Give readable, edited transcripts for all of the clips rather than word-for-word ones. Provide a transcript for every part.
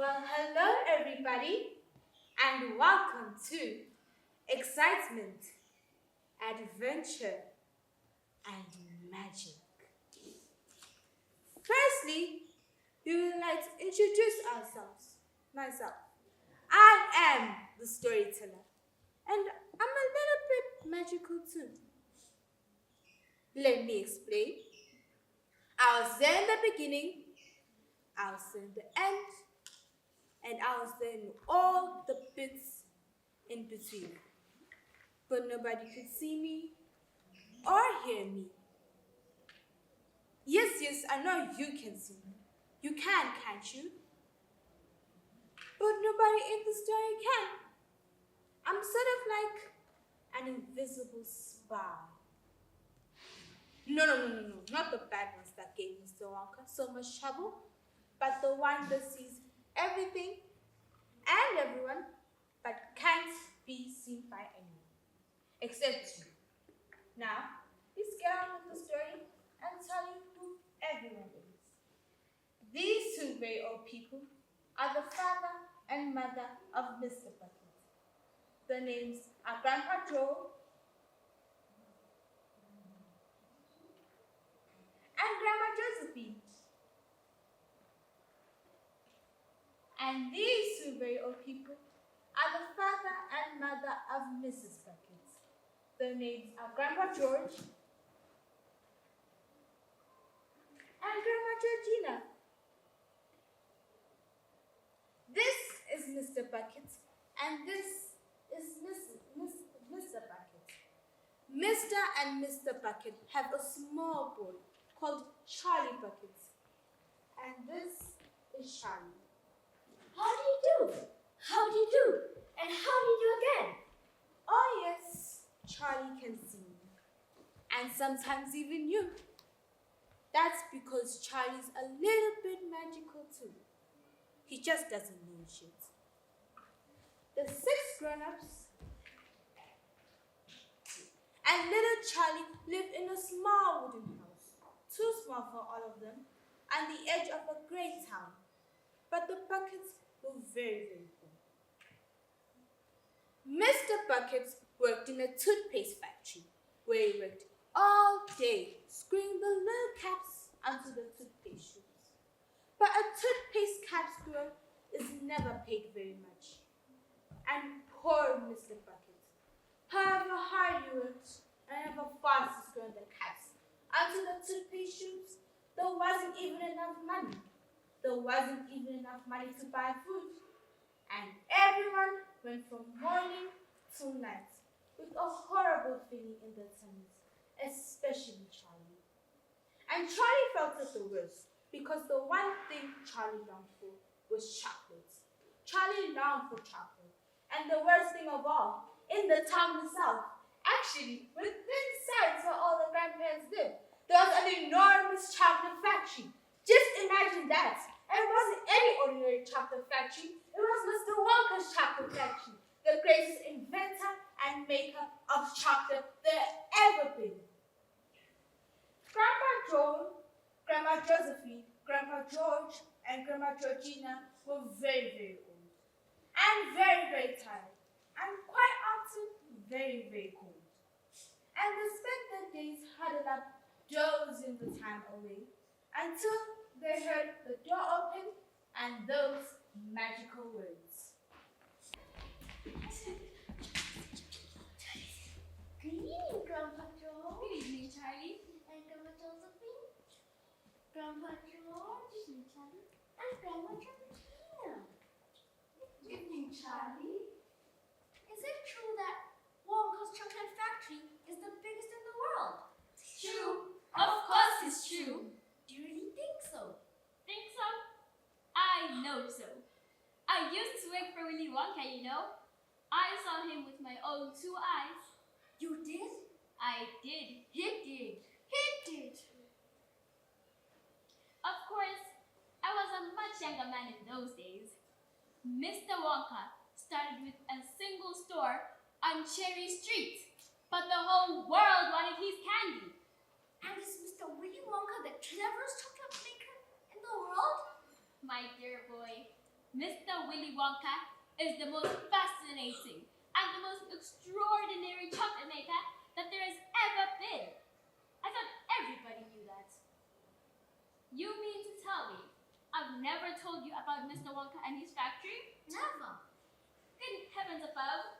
Well, hello everybody, and welcome to Excitement, Adventure, and Magic. Firstly, we would like to introduce ourselves. Myself. I am the storyteller, and I'm a little bit magical too. Let me explain. I was there in the beginning, I was there in the end, and I was there in all the bits in between. But nobody could see me or hear me. Yes, I know you can see me. You can, can't you? But nobody in the story can. I'm sort of like an invisible spy. No, not the bad ones that gave Mr. Wonka so much trouble, but the one that sees everything and everyone, but can't be seen by anyone, except you. Now, let's get on with the story and tell you who everyone is. These two very old people are the father and mother of Mr. Bucket. Their names are Grandpa Joe and Grandma Josephine. And these two very old people are the father and mother of Mrs. Bucket. Their names are Grandpa George and Grandma Georgina. This is Mr. Bucket, and this is Mr. Bucket. Mr. and Mr. Bucket have a small boy called Charlie Bucket, and this is Charlie. How do you do? How do you do? And how do you do again? Oh yes, Charlie can see me, and sometimes even you. That's because Charlie's a little bit magical too. He just doesn't know shit. The 6 grown-ups and little Charlie lived in a small wooden house, too small for all of them, on the edge of a great town. But the Buckets were very poor. Mr. Bucket worked in a toothpaste factory, where he worked all day, screwing the little caps onto the toothpaste tubes. But a toothpaste cap screwer is never paid very much. And poor Mr. Bucket, however hard he worked and however fast he screwed the caps onto the toothpaste tubes, there wasn't even enough money. There wasn't even enough money to buy food. And everyone went from morning till night with a horrible feeling in their tummies, especially Charlie. And Charlie felt it the worst because the one thing Charlie longed for was chocolate. Charlie longed for chocolate. And the worst thing of all, in the town itself, actually within sight where all the grandparents lived, there was an enormous chocolate factory. Just imagine that. And it wasn't any ordinary chocolate factory. It was Mr. Wonka's chocolate factory, the greatest inventor and maker of chocolate there ever been. Grandpa Joe, Grandma Josephine, Grandpa George, and Grandma Georgina were very old and very tired, and quite often very cold. And they spent their days huddled up, dozing the time away, until they heard the door open and those magical words. Good evening, Grandpa Joe. Good evening, Charlie. And Grandma Josephine. Grandpa George. Charlie. And Grandma Georgina. Good evening, Charlie. Is it true that Wonka's chocolate factory is the biggest in the world? True. Of course it's true. Do you really think so? Think so? I know so. I used to work for Willy Wonka, you know. I saw him with my own 2 eyes. You did? I did. He did. He did. Of course, I was a much younger man in those days. Mr. Wonka started with a single store on Cherry Street, but the whole world wanted his candy. And is Mr. Willy Wonka the cleverest chocolate maker in the world? My dear boy, Mr. Willy Wonka is the most fascinating and the most extraordinary chocolate maker that there has ever been. I thought everybody knew that. You mean to tell me I've never told you about Mr. Wonka and his factory? Never. Good heavens above.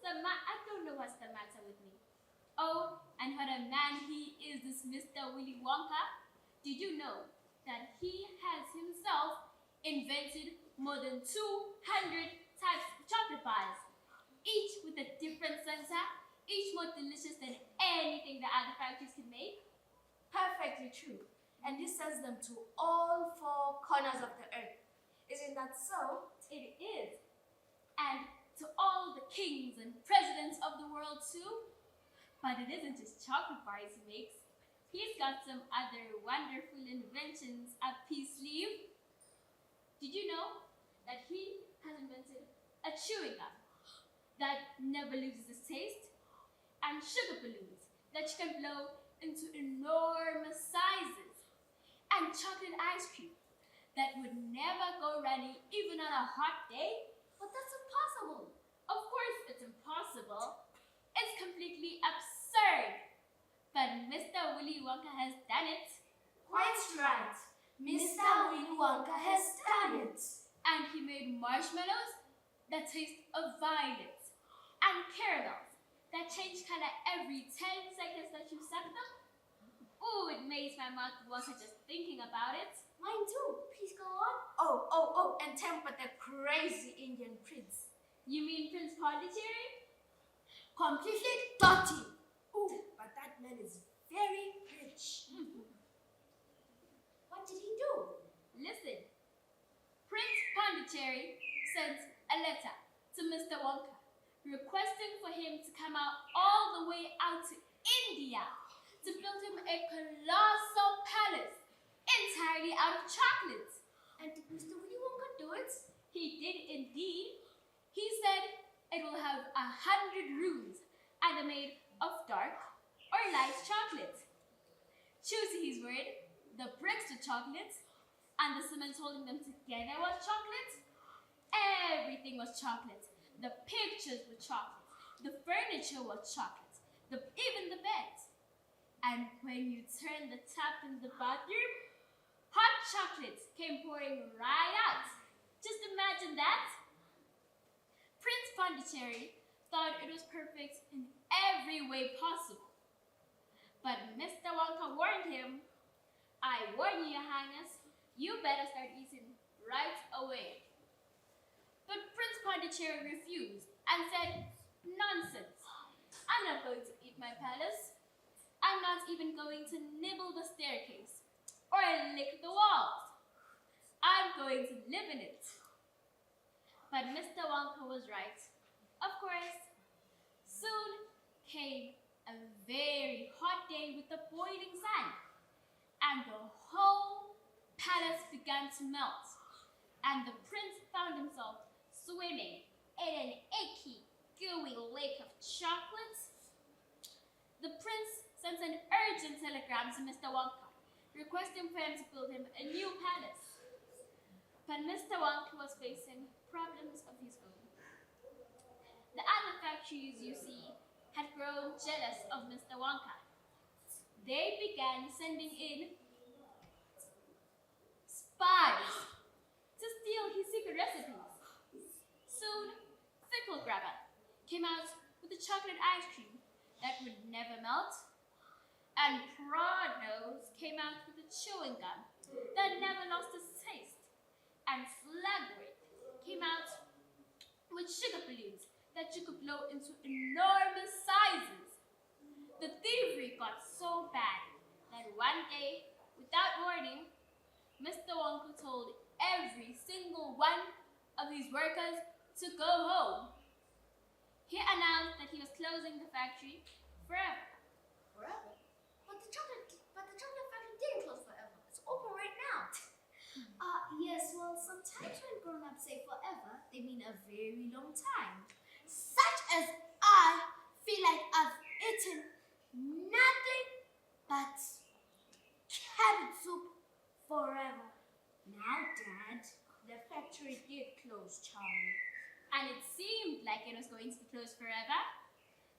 I don't know what's the matter with me. Oh, and what a man he is, this Mr. Willy Wonka. Did you know that he has himself invented more than 200 types of chocolate bars, each with a different sensor, each more delicious than anything that other factories can make? Perfectly true. And he sends them to all 4 corners of the earth. Isn't that so? It is. And to all the kings and presidents of the world too. But it isn't just chocolate bars he makes. He's got some other wonderful inventions up his sleeve. Did you know that he has invented a chewing gum that never loses its taste, and sugar balloons that you can blow into enormous sizes, and chocolate ice cream that would never go runny even on a hot day? But that's impossible. Of course it's impossible. It's completely absurd. But Mr. Willy Wonka has done it. Quite right. Mr. Willy Wonka has done it. And he made marshmallows that taste of violets, and caramels that change color every 10 seconds that you suck them. Ooh, it makes my mouth water just thinking about it. Mine too. Please go on. Oh, and temper the crazy Indian prince. You mean Prince Pondicherry? Completely dirty. Oh, but that man is very rich. What did he do? Listen. Prince Pondicherry sent a letter to Mr. Wonka requesting for him to come out all the way out to India to build him a colossal palace entirely out of chocolate. And did Mr. Willy Wonka do it? He did indeed. He said it will have 100 rooms, either made of dark or light chocolate. Choose his word, the bricks were chocolate, and the cement holding them together was chocolate. Everything was chocolate. The pictures were chocolate. The furniture was chocolate. Even the bed. And when you turned the tap in the bathroom, hot chocolate came pouring right out. Just imagine that. Prince Pondicherry thought it was perfect in every way possible. But Mr. Wonka warned him, I warn you, Your Highness, you better start eating right away. But Prince Pondicherry refused and said, nonsense. I'm not going to eat my palace. I'm not even going to nibble the staircase or lick the walls. I'm going to live in it. But Mr. Wonka was right. Of course, soon came a very hot day with a boiling sun, and the whole palace began to melt, and the prince found himself swimming in an icky, gooey lake of chocolate. The prince sent an urgent telegram to Mr. Wonka, requesting for him to build him a new palace. But Mr. Wonka was facing problems of his own. The other factories, you see, had grown jealous of Mr. Wonka. They began sending in spies to steal his secret recipes. Soon, Fickle Grabber came out with a chocolate ice cream that would never melt, and Prawn Nose came out with a chewing gum that never lost its taste, and Slugworth came out with sugar balloons that you could blow into enormous sizes. The thievery got so bad that one day, without warning, Mr. Wonka told every single one of his workers to go home. He announced that he was closing the factory forever. Forever? But the chocolate factory didn't close forever. It's open right now. Yes, well, sometimes when grown-ups say forever, they mean a very long time. Such as I feel like I've eaten nothing but cabbage soup forever. Now, Dad, the factory like it was going to be closed forever.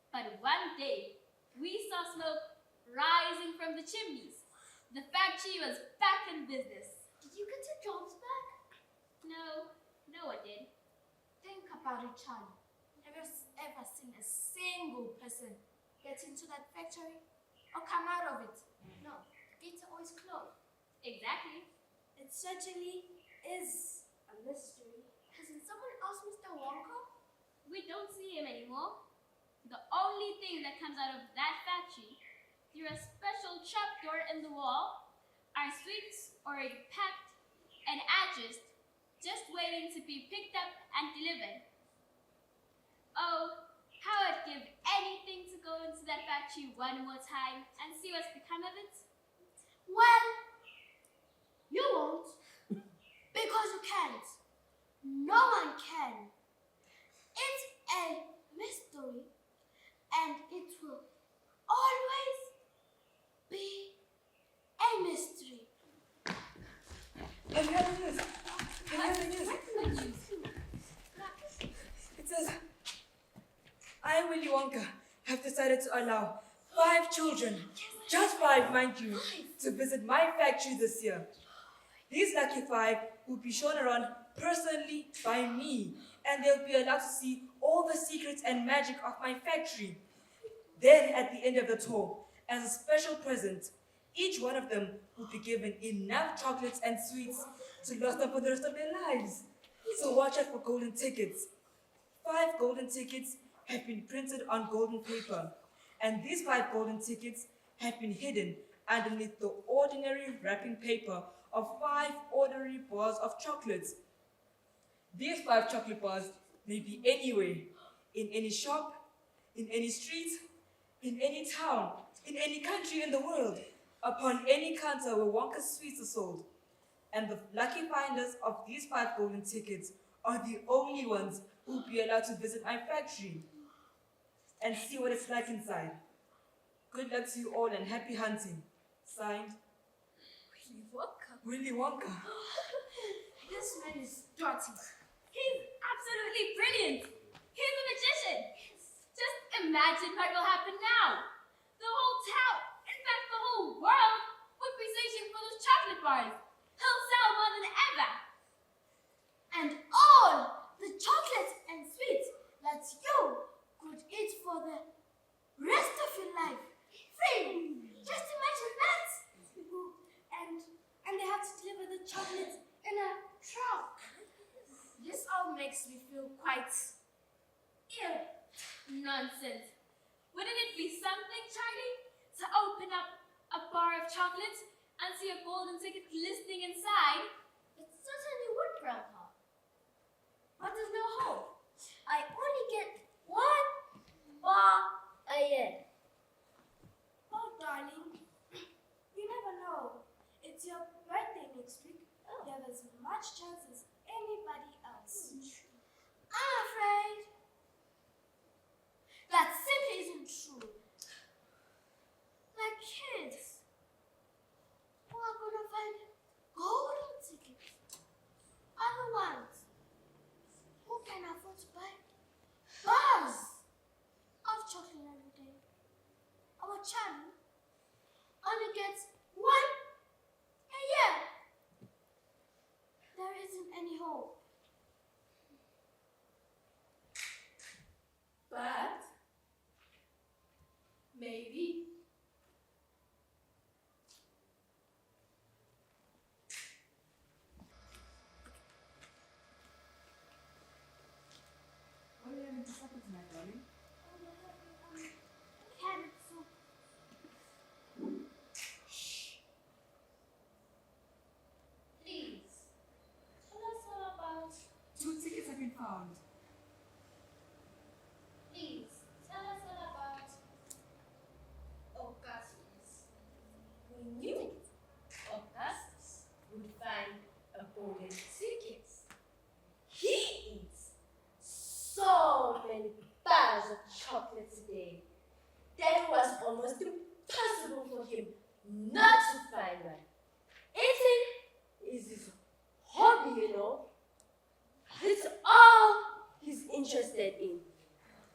But one day, we saw smoke rising from the chimneys. The factory was back in business. Did you get your jobs back? No one did. Think about it, Charlie. Have you ever seen a single person get into that factory or come out of it? No, the gates are always closed. Exactly. It certainly is a mystery. Hasn't someone asked Mr. Wonka? We don't see him anymore. The only thing that comes out of that factory through a special trapdoor in the wall are sweets already packed and addressed, just waiting to be picked up and delivered. Oh, how I'd give anything to go into that factory one more time and see what's become of it. Well, you won't. Because you can't. No one can. It's a mystery, and it will always be a mystery. Have you heard of this? It says, I, Willy Wonka, have decided to allow 5 children, just 5, mind you, to visit my factory this year. These lucky 5 will be shown around personally by me, and they'll be allowed to see all the secrets and magic of my factory. Then, at the end of the tour, as a special present, each one of them will be given enough chocolates and sweets to last them for the rest of their lives. So watch out for golden tickets. 5 golden tickets have been printed on golden paper, and these 5 golden tickets have been hidden underneath the ordinary wrapping paper of 5 ordinary bars of chocolates. These 5 chocolate bars may be anywhere, in any shop, in any street, in any town, in any country in the world, upon any counter where Wonka's sweets are sold. And the lucky finders of these 5 golden tickets are the only ones who will be allowed to visit my factory and see what it's like inside. Good luck to you all and happy hunting. Signed, Willy Wonka. Willy Wonka. This man is dirty. He's absolutely brilliant. He's a magician. Just imagine what will happen now. The whole town, in fact the whole world, would be searching for those chocolate bars. He'll sell more than ever. And all the chocolates and sweets that you could eat for the rest of your life. Free! Just imagine that! And they have to deliver the chocolates in a truck. This all makes me feel quite ill. Nonsense. Wouldn't it be something, Charlie, to open up a bar of chocolates and see a golden ticket glistening inside? It certainly would, Grandpa. But there's no hope. I only get 1 bar a year. Oh, darling, you never know. It's your birthday next week. You have as much chance as anybody else. I'm afraid that simply isn't true. Like kids who are gonna find golden tickets are the ones who can afford to buy bars of chocolate every day. Our Charlie only gets 1 a year. There isn't any hope. But maybe. What are you having for supper tonight, darling? Carrot soup. Please, tell us all about. 2 tickets have been found. Please, tell us all about Augustus. We knew Augustus would find a golden ticket. He eats so many bars of chocolate a day that it was almost impossible for him not to find one. Eating is his hobby, you know. It's all he's interested in.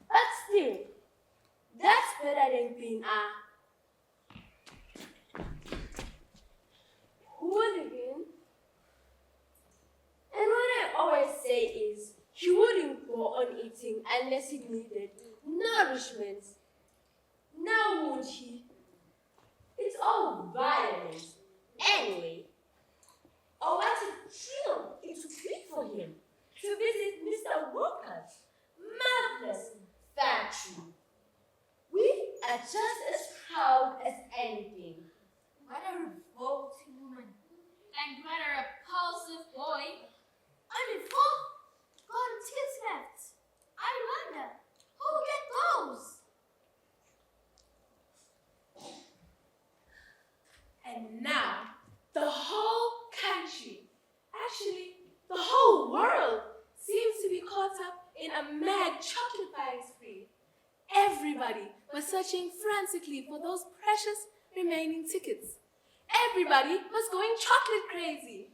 But still, that's better than being a hooligan. And what I always say is, he wouldn't go on eating unless he needed nourishment. Now would he? It's all violence. Anyway, oh, what a thrill it would be for him to visit Mr. Wonka's marvelous factory. We are just as proud as anything. What a revolting woman. And what a repulsive boy. Only 4 golden tickets left. I wonder, who will get those? And now, the whole country, actually the whole world, seems to be caught up in a mad chocolate buying spree. Everybody was searching frantically for those precious remaining tickets. Everybody was going chocolate crazy.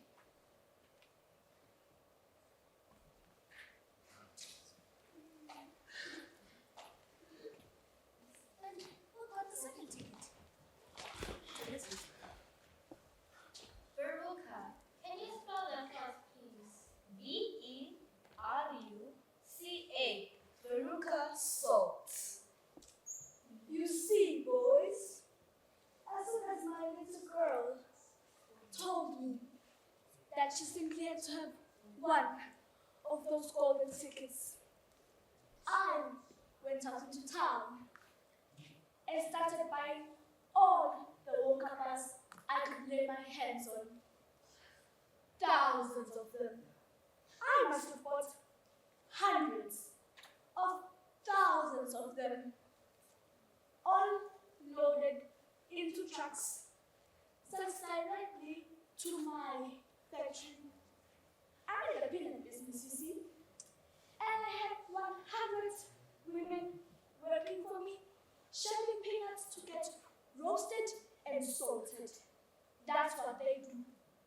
And who got the second ticket? Veruca, can you spell them for us, please? Veruca. Veruca Salt. You see, boys, as soon as my little girl told me that she simply had to have one of those golden tickets, I went out into town and started buying all the Wonkas I could lay my hands on. Thousands of them. I must have bought hundreds of thousands of them, all loaded into trucks, sent directly to my factory. I'm in the peanut business, you see, and I had 100 women working for me, shelling peanuts to get roasted and salted. That's what they do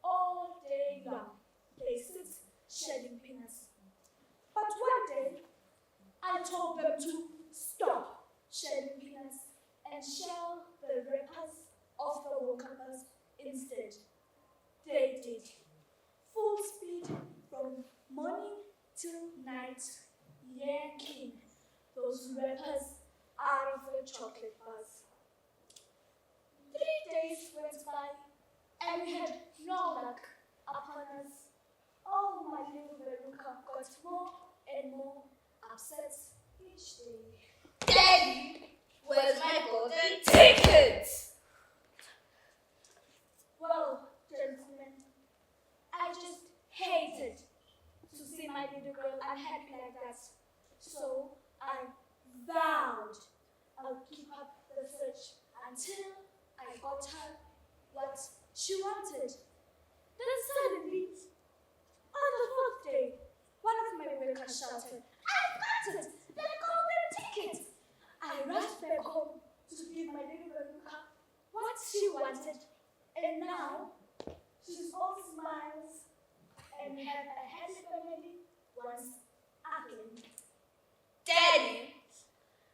all day long. They sit shelling peanuts. But one day, I told them to stop shelling peanuts and shell the wrappers of the Wonkas instead. They did. Full speed from morning till night, yanking those wrappers out of the chocolate bars. 3 days went by, and we had no luck upon us. Oh, my little Veruca got more and more upset each day. Daddy, where's my golden ticket? Well, gentlemen, I just hated to see my little girl unhappy like that. So I vowed I'll keep up the search until I got her what she wanted. Then suddenly, on the 4th day, one of my workers shouted, "I've got it! The golden ticket!" I rushed back home to give my little Veruca what she wanted, and now she's all smiles and we have a happy family once again. Daddy,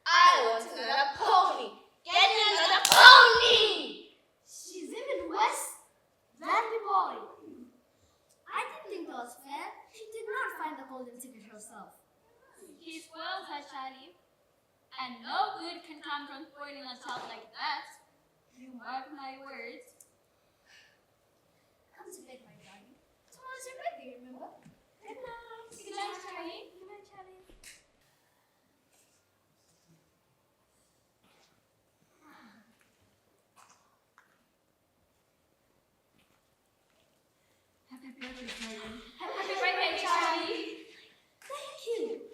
I want another pony. Get me another pony! She's even worse than the boy. I didn't think that was fair. She did not find the golden ticket herself. He spoils her, Charlie. And no good can come from spoiling a child like that. You mark my words. Come to bed, my darling. Tomorrow's your birthday, remember? Good night. Good night, Charlie. Good night, Charlie. Happy birthday, Charlie. Happy birthday, Charlie. Thank you.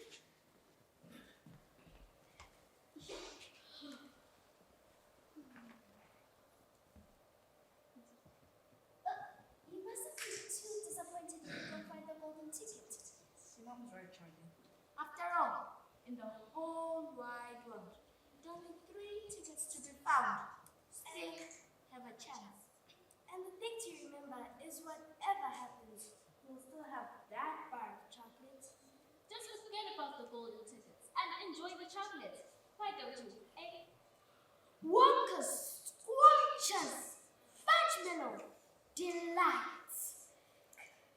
You mustn't be too disappointed if you don't find the golden ticket. Your mom's right, Charlie. After all, in the whole wide world, there are only 3 tickets to be found. Still have a chance. And the thing to remember is whatever happens, you'll still have that bar of chocolate. Just forget about golden tickets and enjoy the chocolate. Why don't you, eh? Wonka's scrumptious fudge delights.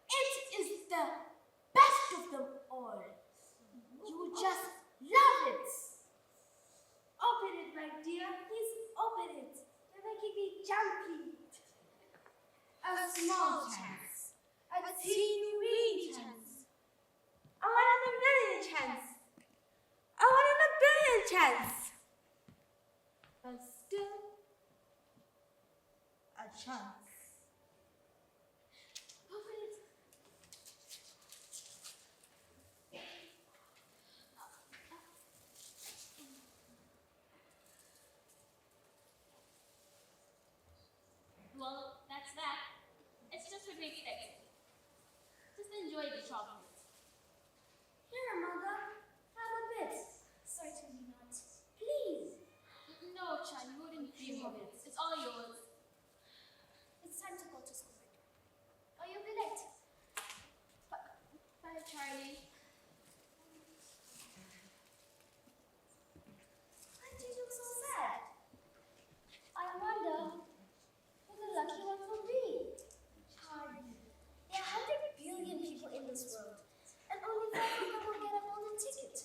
It is the best of them all. You will just love it. Open it, my dear. Please open it. You're making me jumpy. A small chance. A teeny weeny chance. A 1 in a million chance. A 1 in a billion chance. But still, a chance. Open it. Well, that's that. It's just what we expected. Just enjoy the chocolate. Here, Mother. Have a bit. Certainly not. Please. No, Chan, you wouldn't dream of it. It's all yours. It's time to go to school. Or you'll be late. Bye, Charlie. Why do you look so sad? I wonder who the lucky one will be. Charlie. There are 100 billion people in this world, and only 5 of them will get a golden ticket.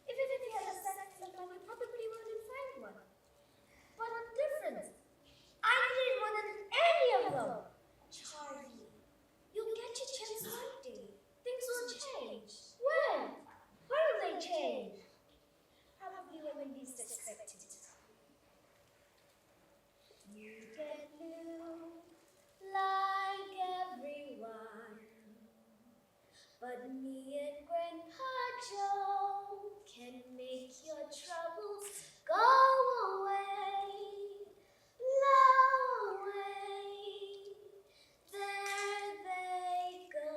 If everything had a sense of life, we probably wouldn't find one. But I'm different. I need more than any of them. Charlie, you'll get your chance one day. Things will change. When? When will they change? Probably when we least expect it. You get blue like everyone, but me and Grandpa Joe can make your troubles go away, blow away. There they go.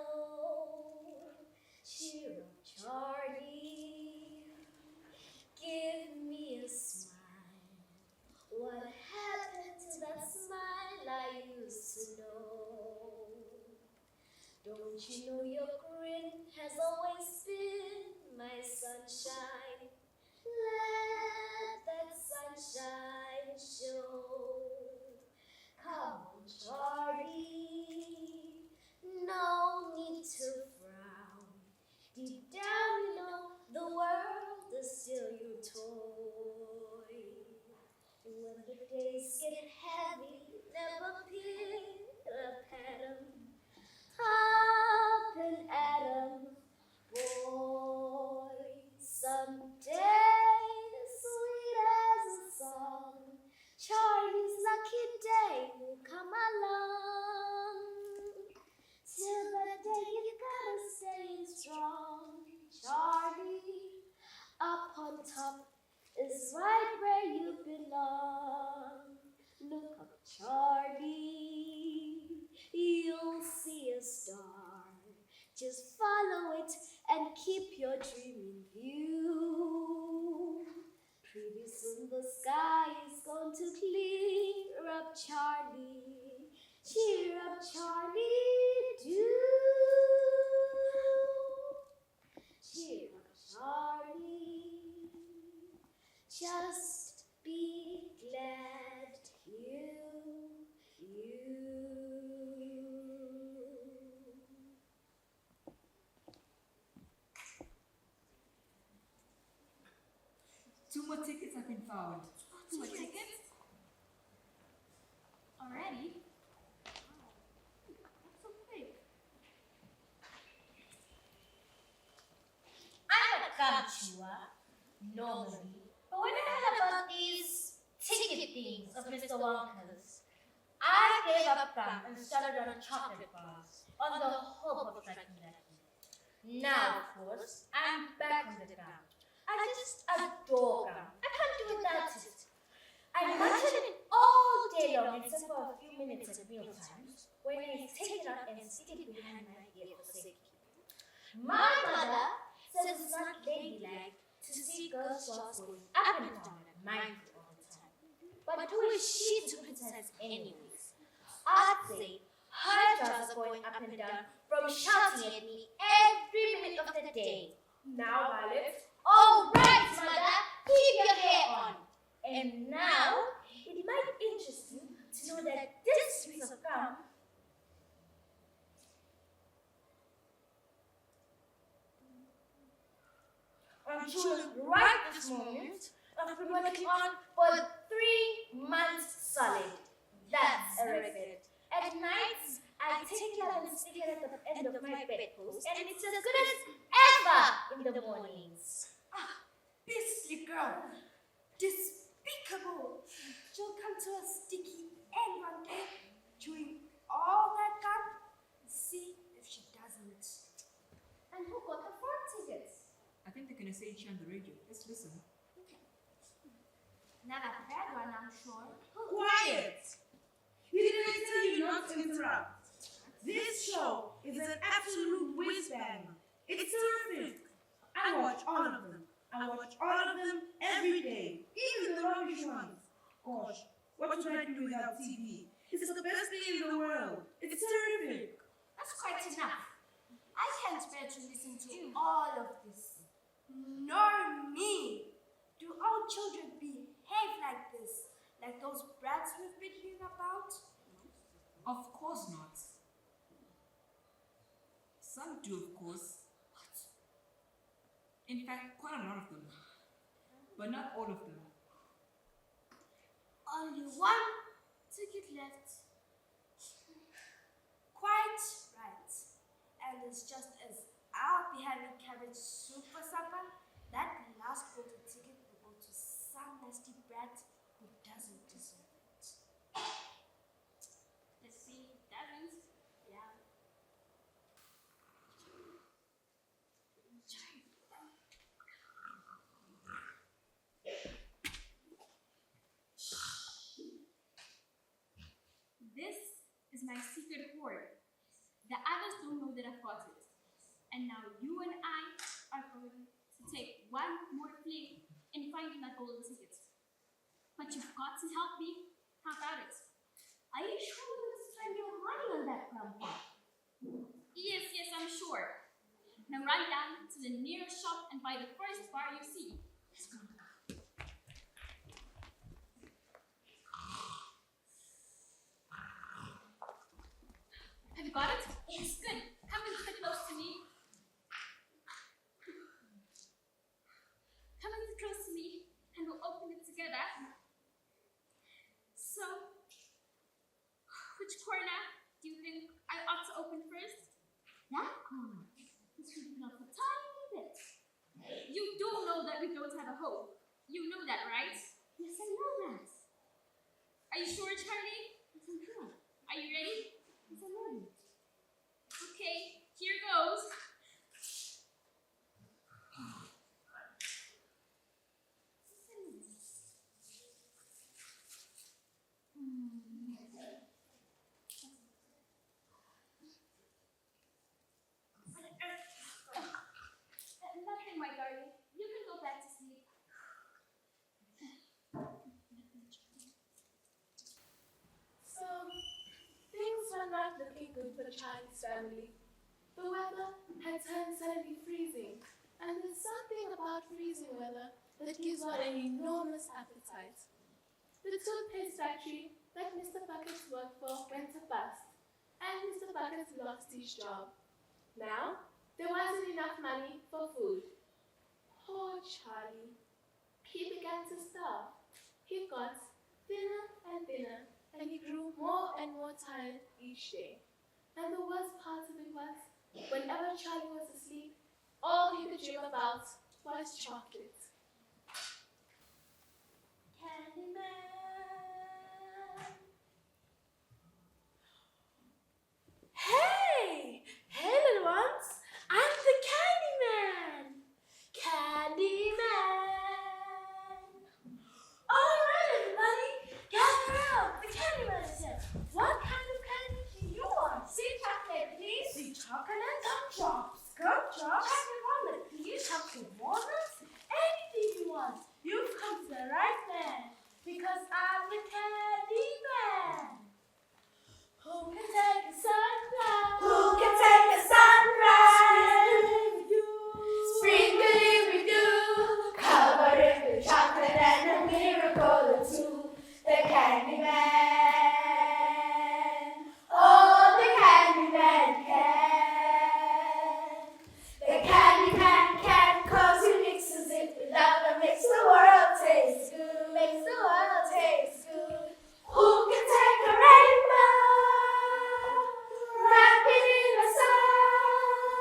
Cheer up, Charlie. Give me a smile. What happened to that smile I used to know? Don't you know your grin has always been my sunshine? Let that sunshine show. Come on, Charlie. No need to frown. Deep down, you know the world is still your toy. When the days get heavy, never pick up at 'em. Up and at 'em, boy. Someday, sweet as a song, Charlie's lucky day will come along. Till that day, you gotta stay strong, Charlie. Up on top is right where you belong. Look up, Charlie. You'll see a star. Just follow it and keep your dream in view. Pretty soon the sky is going to clear up, Charlie. Cheer up, Charlie, do. Cheer up, Charlie. Just be glad you. Two more tickets have been found. 2 more tickets? Already? Wow. That's so quick. I'm a gumchua, normally, but when I heard about these ticket things of Mr. Wonka's, I gave up gum and started on a chocolate bar on the hope of striking lucky. Now, of course, I'm back on the gum. I just adore gum. I can't do without it. I munch on it all day long except for a few minutes at meal times when I take it out and stick it behind my ear for safekeeping. My mother says it's not ladylike to see girls' jaws going up and down at mindful all the time. But who is she to criticize anyways? I'd say her jaws are going up and down from shouting at me every minute of the day. Now, Violet, All right, mother, keep your hair on. And now, it might interest you to know that this piece of gum I'm chewing right this moment. I've been working on for 3 months solid. That's a record. At nights, I take it up and stick it at the end of my bedpost, and it's as good as ever in the mornings. Ah, beastly girl. Despicable. She'll come to a sticky end one day, chewing all that gum. See if she doesn't. And who got the 4 tickets? I think they're gonna say it on the radio. Let's listen. Not a bad one, I'm sure. Quiet! Didn't I tell you not to interrupt? This show is an absolute whiz bang. It's terrific. I watch all of them. I watch all of them every day, even the rubbish ones. Gosh, what would I do without TV? It's the best thing in the world. It's terrific. That's quite enough. I can't bear to listen to all of this. Nor me. Do all children behave like this? Like those brats we've been hearing about? Of course not. Some do, of course. In fact, quite a lot of them. But not all of them. Only 1 ticket left. Quite right. And it's just as I'll be having cabbage soup for supper, that last golden ticket will go to some nasty brat who doesn't deserve it. Let's see, doesn't. Yeah. This is my secret hoard. The others don't know that I've got it. And now you and I are going to take one more fling in finding that golden ticket. But you've got to help me. How about it? Are you sure you want to spend your money on that grandpa? Yes, I'm sure. Now run down to the nearest shop and buy the first bar you see. Let's go. Have you got it? Yes. Good. Come and sit close to me. Come and sit close to me and we'll open it together. So, which corner do you think I ought to open first? That corner. This would be off a tiny bit. You do know that we don't have a hole. You know that, right? Yes, I know that. Are you sure, Charlie? Yes, I'm sure. Are you ready? Yes, I'm ready. Okay, here goes. Nothing, my darling. You can go back to sleep. So, things were not looking good for Charlie's family. The weather had turned suddenly freezing, and there's something about freezing weather that gives one an enormous appetite. The toothpaste factory that Mr. Buckets worked for went to bust, and Mr. Buckets lost his job. Now, there wasn't enough money for food. Poor Charlie. He began to starve. He got thinner and thinner, and he grew more and more tired each day. And the worst part of it was, whenever Charlie was asleep, all he could dream about was chocolate. Candyman. Hey! Hey, little ones! I'm the Candyman! Candyman! Alright, everybody! Gather around! The Candyman is here! What kind of candy do you want? Sweet chocolate, please! Sweet chocolate? Gumdrops! Gumdrops? Chocolate walnut, please! Chocolate walnuts? And too. The Candyman. Oh, the Candyman can. The Candyman can, 'cause he mixes it with love and makes the world taste good. Makes the world taste good. Who can take a rainbow, wrap it in a sign,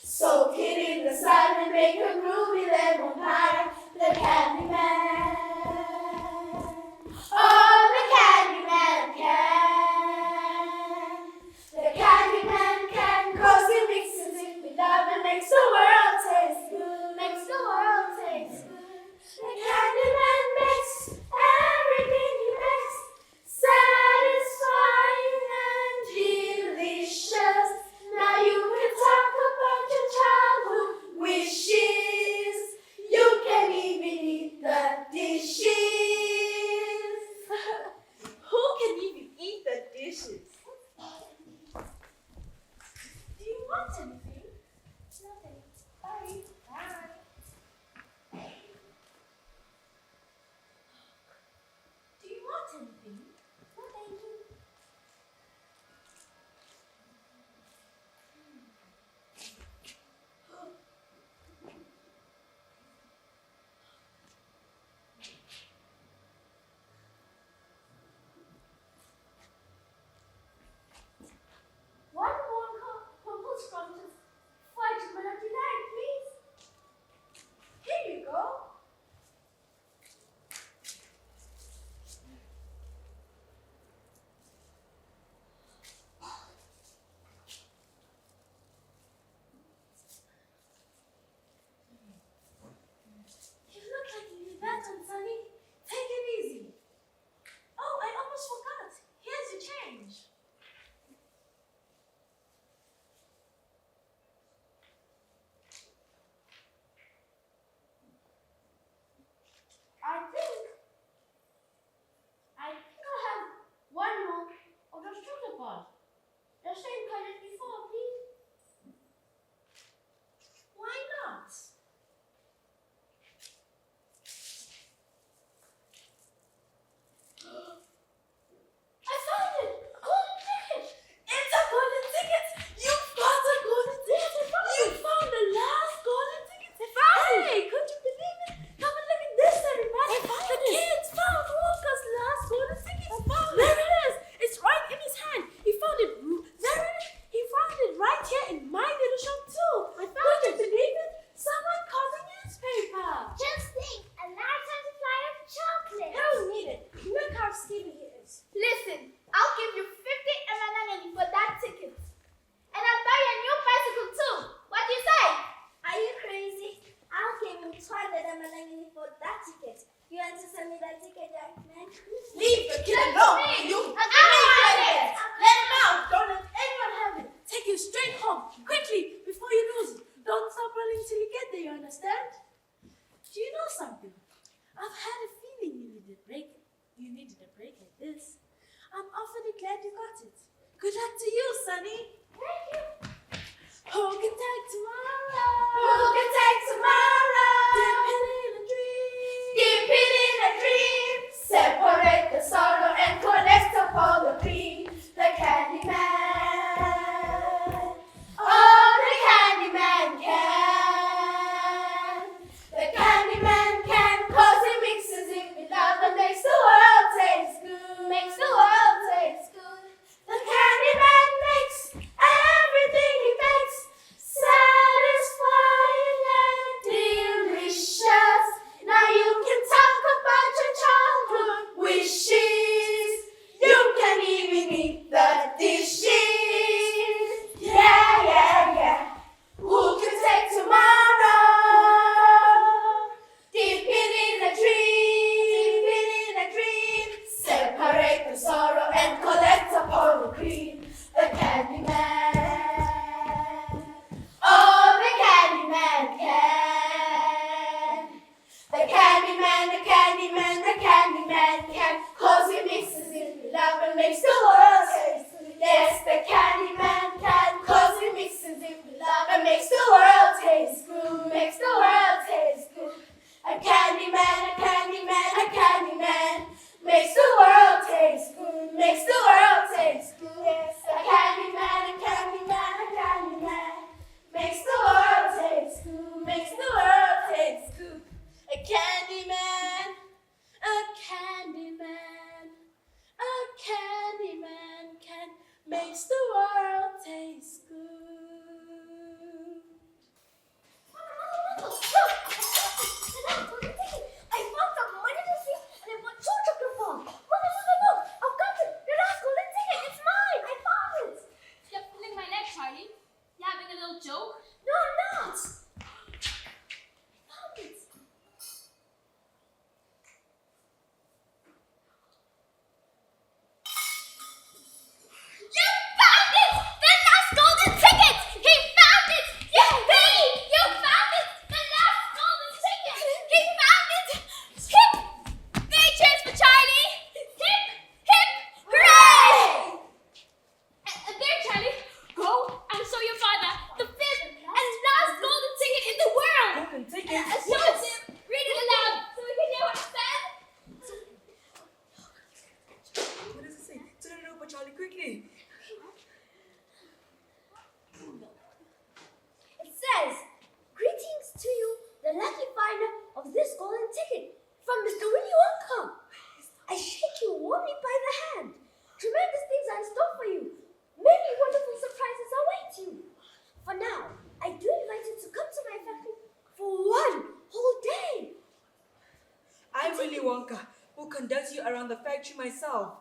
soak it in the sun and make a groovy lemon pie? The Candyman. Oh, the Candyman can. The Candyman can, 'cause he mixes it with love and makes the world taste good. Makes the world taste good. The Candyman makes everything he makes satisfying and delicious. Now you can talk about your childhood wishes. You can even eat the dishes. Who can even eat the dishes? Do you want anything? Nothing. Sorry. Bye. Do you want anything? No, thank you. One Wonka pupils from the fudge melody line, please. Here you go. You look like you need that one, Sonny. Take it easy. Oh, I almost forgot. Here's your change. I think I'll have one more of those chocolate bars. The same kind as before, please. Why not? I found it! A golden ticket! It's a golden ticket! You've got a golden ticket! You found the last golden ticket! Hey, could you believe it? Come and look at this, everybody! The kids found Wonka's last golden ticket! There it is! It's right in his hand! He found it! There it is! He found it right here in my little shop too! Could you believe it? Someone caught a newspaper! Just think, a lifetime supply of chocolate. I don't need it. Look how skinny he is. Listen, I'll give you 50 emanangani for that ticket. And I'll buy you a new bicycle too. What do you say? Are you crazy? I'll give him 200 emanangini for that ticket. You want to send me that ticket, young man? Leave the kid alone. You I want it. let him out. Don't let anyone have it. Take it straight home, quickly, before you lose it. Don't stop running till you get there, you understand? Do you know something? I've had a feeling you needed a break. You needed a break like this. I'm awfully glad you got it. Good luck to you, Sonny. Thank you. Who can take tomorrow? Who can take tomorrow? Dip it in a dream. Dip it in a dream. Separate the sorrow and connect up all the cream. The Candyman. Oh, the Candyman can. The Candyman can, 'cause he mixes it with love and makes the world taste good. Makes the world taste good. The Candyman makes will conduct you around the factory myself.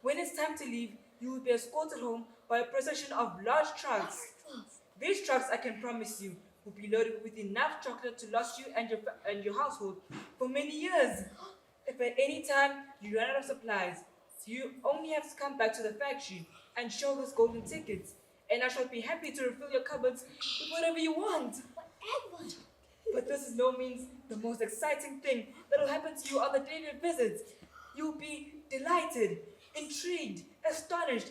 When it's time to leave, you will be escorted home by a procession of large trucks. These trucks, I can promise you, will be loaded with enough chocolate to last you and your household for many years. If at any time you run out of supplies, you only have to come back to the factory and show this golden ticket, and I shall be happy to refill your cupboards with whatever you want. Whatever. But this is no means the most exciting thing that will happen to you on the daily visit. You'll be delighted, intrigued, astonished,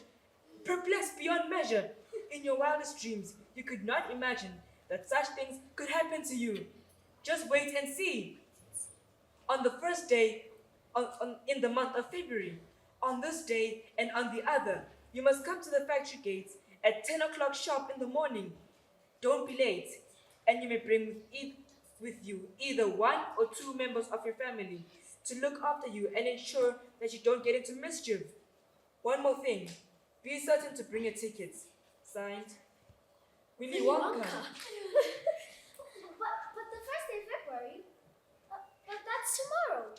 perplexed beyond measure. In your wildest dreams, you could not imagine that such things could happen to you. Just wait and see. On the first day in the month of February, on this day and on the other, you must come to the factory gates at 10 o'clock sharp in the morning. Don't be late, and you may bring with you either 1 or 2 members of your family to look after you and ensure that you don't get into mischief. One more thing, be certain to bring a ticket. Signed, Willy Wonka. But the first day of February? But that's tomorrow.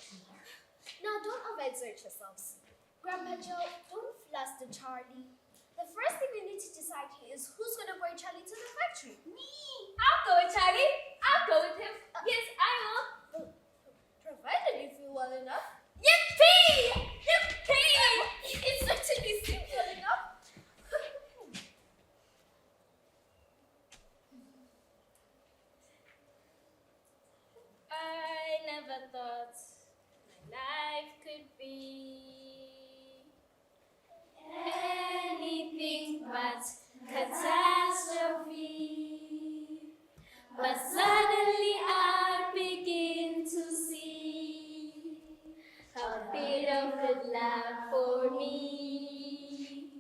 Now don't overexert yourselves. Grandpa Joe, don't fluster Charlie. The first thing we need to decide here is who's going to bring Charlie to the factory. Me! I'll go with Charlie. I'll go with him. Yes, I will. Provided you feel well enough. Yippee! Yippee! It's certainly simple enough. I never thought my life could be anything but catastrophe. But suddenly I begin to see a bit of good luck for me.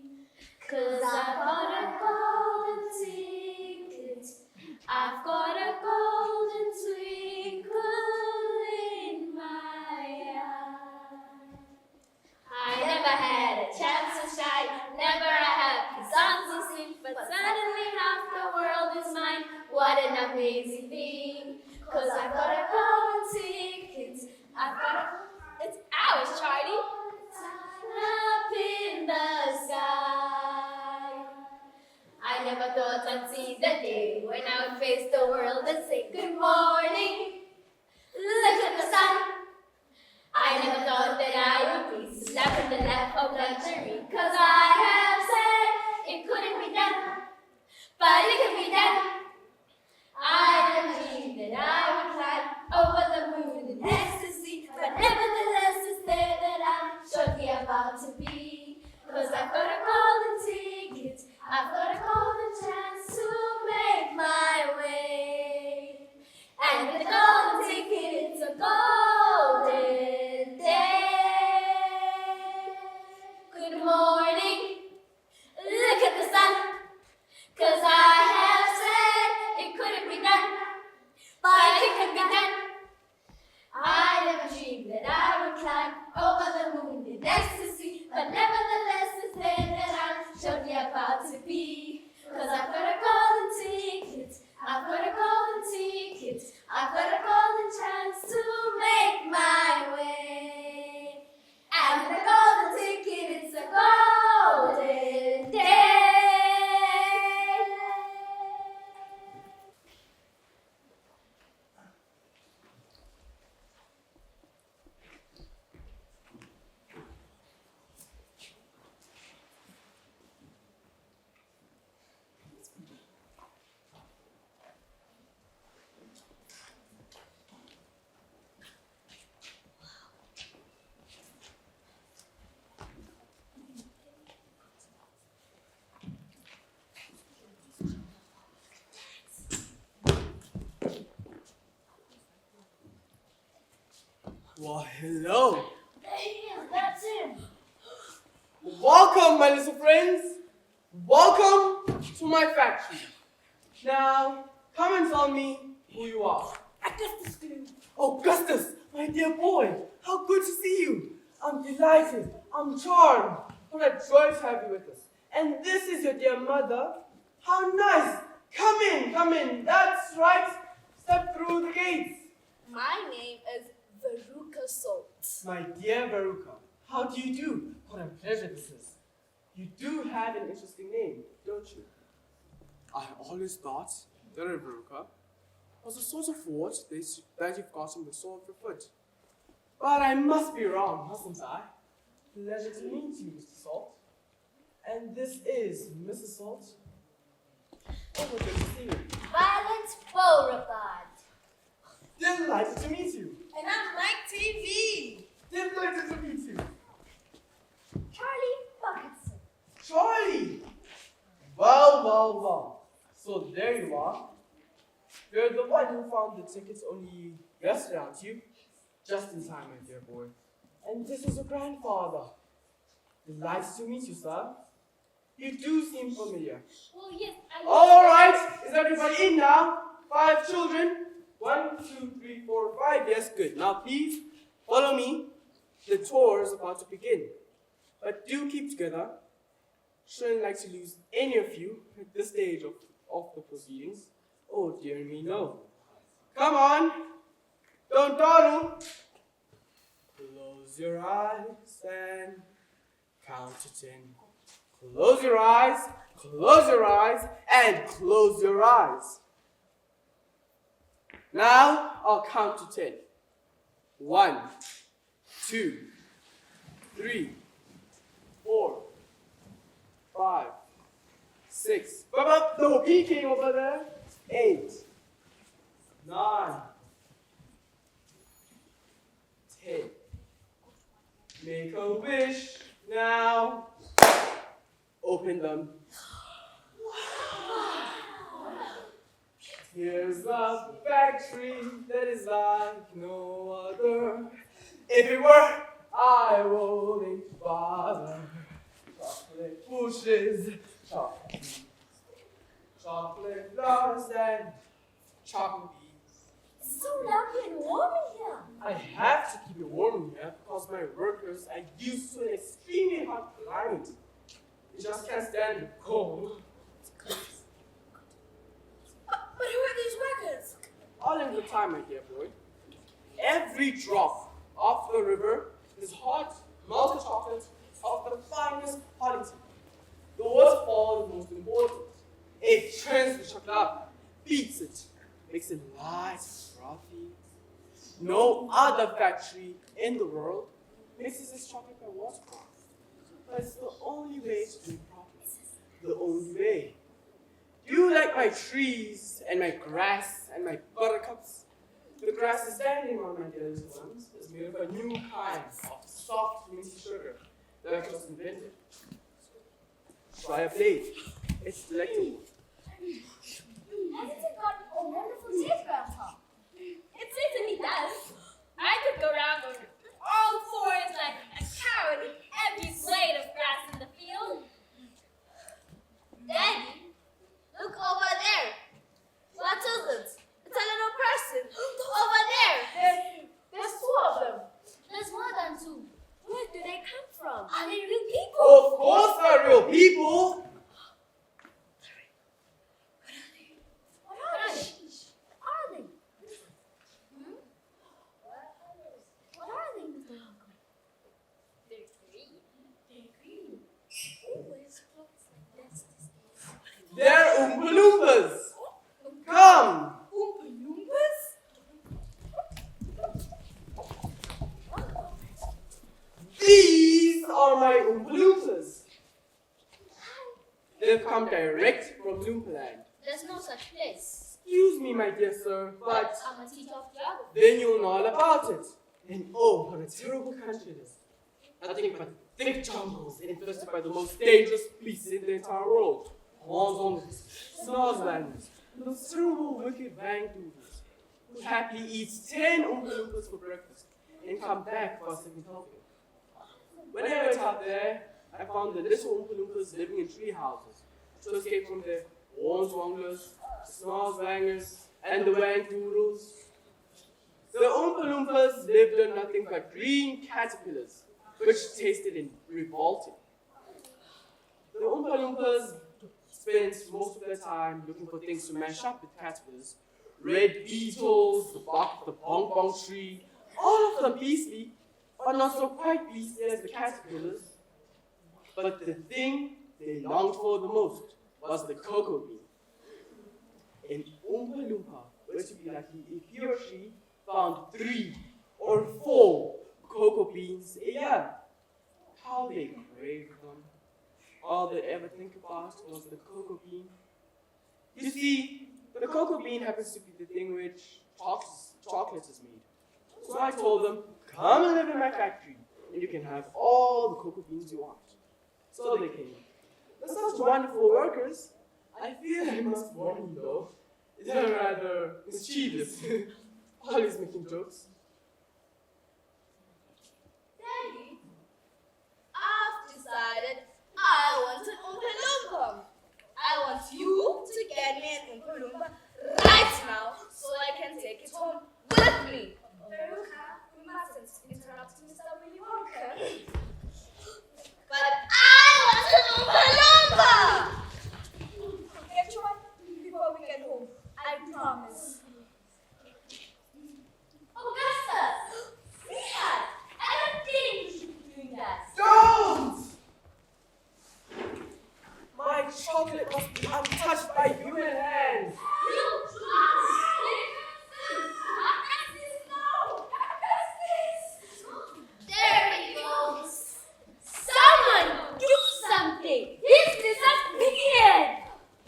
'Cause I've got a golden ticket, I've got a golden twinkle in my eye. I never had a chance to shine, never a happy song to sing, but suddenly half the world is mine. What an amazing thing! 'Cause I've got a golden ticket, it's ours, Charlie. Up in the sky. I never thought I'd see the day when I would face the world and say good morning. Look at the sun. I never thought that I would be slapped in the lap of luxury. 'Cause I have said it couldn't be done, but it can be done. I never dreamed that I would climb over the moon in ecstasy, but nevertheless it's there that I'm shortly about to be. 'Cause I've got a golden ticket, I've got a golden chance to make my way. And with the golden ticket, it's a golden day. Good morning, look at the sun. 'Cause I have said it couldn't be done, but it can be done. I never dreamed that I would climb over the moon in ecstasy, but nevertheless it's there that I'm shortly about to be. 'Cause I've got a golden ticket, I've got a golden ticket, I've got a golden chance to make my way. And with the golden ticket, it's a golden day. Well, hello. There he is, that's him. Welcome, my little friends. Welcome to my factory. Now, come and tell me who you are. Augustus Gloom. Augustus, my dear boy, how good to see you. I'm delighted. I'm charmed. What a joy to have you with us. And this is your dear mother. How nice. Come in, come in. That's right. Step through the gates. My name is Veruca Salt. My dear Veruca, how do you do? What a pleasure this is. You do have an interesting name, don't you? I always thought that a Veruca was a sort of wart that you've got in the sole of your foot. But I must be wrong, mustn't I? Pleasure to meet you, Mr. Salt. And this is Mrs. Salt. Oh, good to see you. Violet Beauregard. Delighted to meet you. And I'm Mike TV. Delighted to meet you. Charlie Bucketson. Charlie! Well, well, well. So there you are. You're the one who found the tickets only yesterday, aren't you? Just in time, my dear boy. And this is your grandfather. Delighted to meet you, sir. You do seem familiar. Well, yes, All right, is everybody in now? 5 children. 1, 2, 3, 4, 5. Yes, good. Now please follow me. The tour is about to begin. But do keep together. Shouldn't like to lose any of you at this stage of the proceedings. Oh dear me, no. Come on. Don't dawdle. Close your eyes and count to 10. Close your eyes, and close your eyes. Now I'll count to 10. 1, 2, 3, 4, 5, 6. No peeking over there. 8, 9, 10. Make a wish now. Open them. Here's a factory that is like no other. If it were, I wouldn't bother. Chocolate bushes, chocolate flowers, and chocolate bees. It's so lovely and warm in here. I have to keep it warm here because my workers are used to an extremely hot climate. They just can't stand the cold. But who are these workers? All in good time, my dear boy. Every drop of the river is hot, melted chocolate of the finest quality. The waterfall is most important. It churns the chocolate up, beats it, makes it light, frothy. No other factory in the world mixes its chocolate by water. But it's the only way to do it properly. The only way. Do you like my trees and my grass and my buttercups? The grass is standing on my dear little ones is made of a new kind of soft, minty sugar that I just invented. Try a blade. It's delectable. Hasn't it got a wonderful taste, Grandpa? it certainly does. I could go around on all fours like a cow and eat every blade of grass in the field. Daddy, look over there. What is it? It's a little person. Over there. There's 2 of them. There's more than 2. Where do they come from? Are they real people? Of course they're real people. What are they? What are they? What are they, Mr. Wonka? They're green. They're green. Always looks like this. They're Oompa Loompas. Come. Oompa Loompas? These are my Oompa Loompas. They've come direct from Loompa-land. There's no such place. Excuse me, my dear sir, but I'm a teacher of geography. then you'll know all about it. And oh, what a terrible country it is. Nothing but thick jungles infested by the most dangerous beasts in the entire world. Horns, snozlangers, and those terrible, wicked vangdoodles who happily eats 10 Oompa Loompas for breakfast and come back for a second helping. When I went out there, I found the little Oompa Loompas living in tree houses to escape from the hornswogglers, snozlangers, and the wangdoodles. The Oompa Loompas lived on nothing but green caterpillars, which tasted revolting. The Oompa Loompas spent most of their time looking for things to mash up with caterpillars. Red beetles, the bark of the bong bong tree, all of them beastly, are not so quite beastly as the caterpillars. But the thing they longed for the most was the cocoa bean. An Oompa Loompa were to be lucky if he or she found 3 or 4 cocoa beans a year. How they craved them. All they ever think about was the cocoa bean. You see, the cocoa bean happens to be the thing which chocolate is made. So I told them, come and live in my factory, and you can have all the cocoa beans you want. So they came. They're such wonderful workers. I feel I must warn you though. They're rather mischievous. Always making jokes. Daddy, I've decided I want an Oompa Loompa. I want you to get me an Oompa Loompa right now so I can take it home with me. Veruca, we mustn't interrupt Mr. Willy Wonka. But I want an Oompa Loompa! Get you one before we get home. I promise. Augustus! Sweetheart! I don't think you should be doing that. Don't! My chocolate must be untouched by human hands. There he goes. Someone do something. He's disappeared.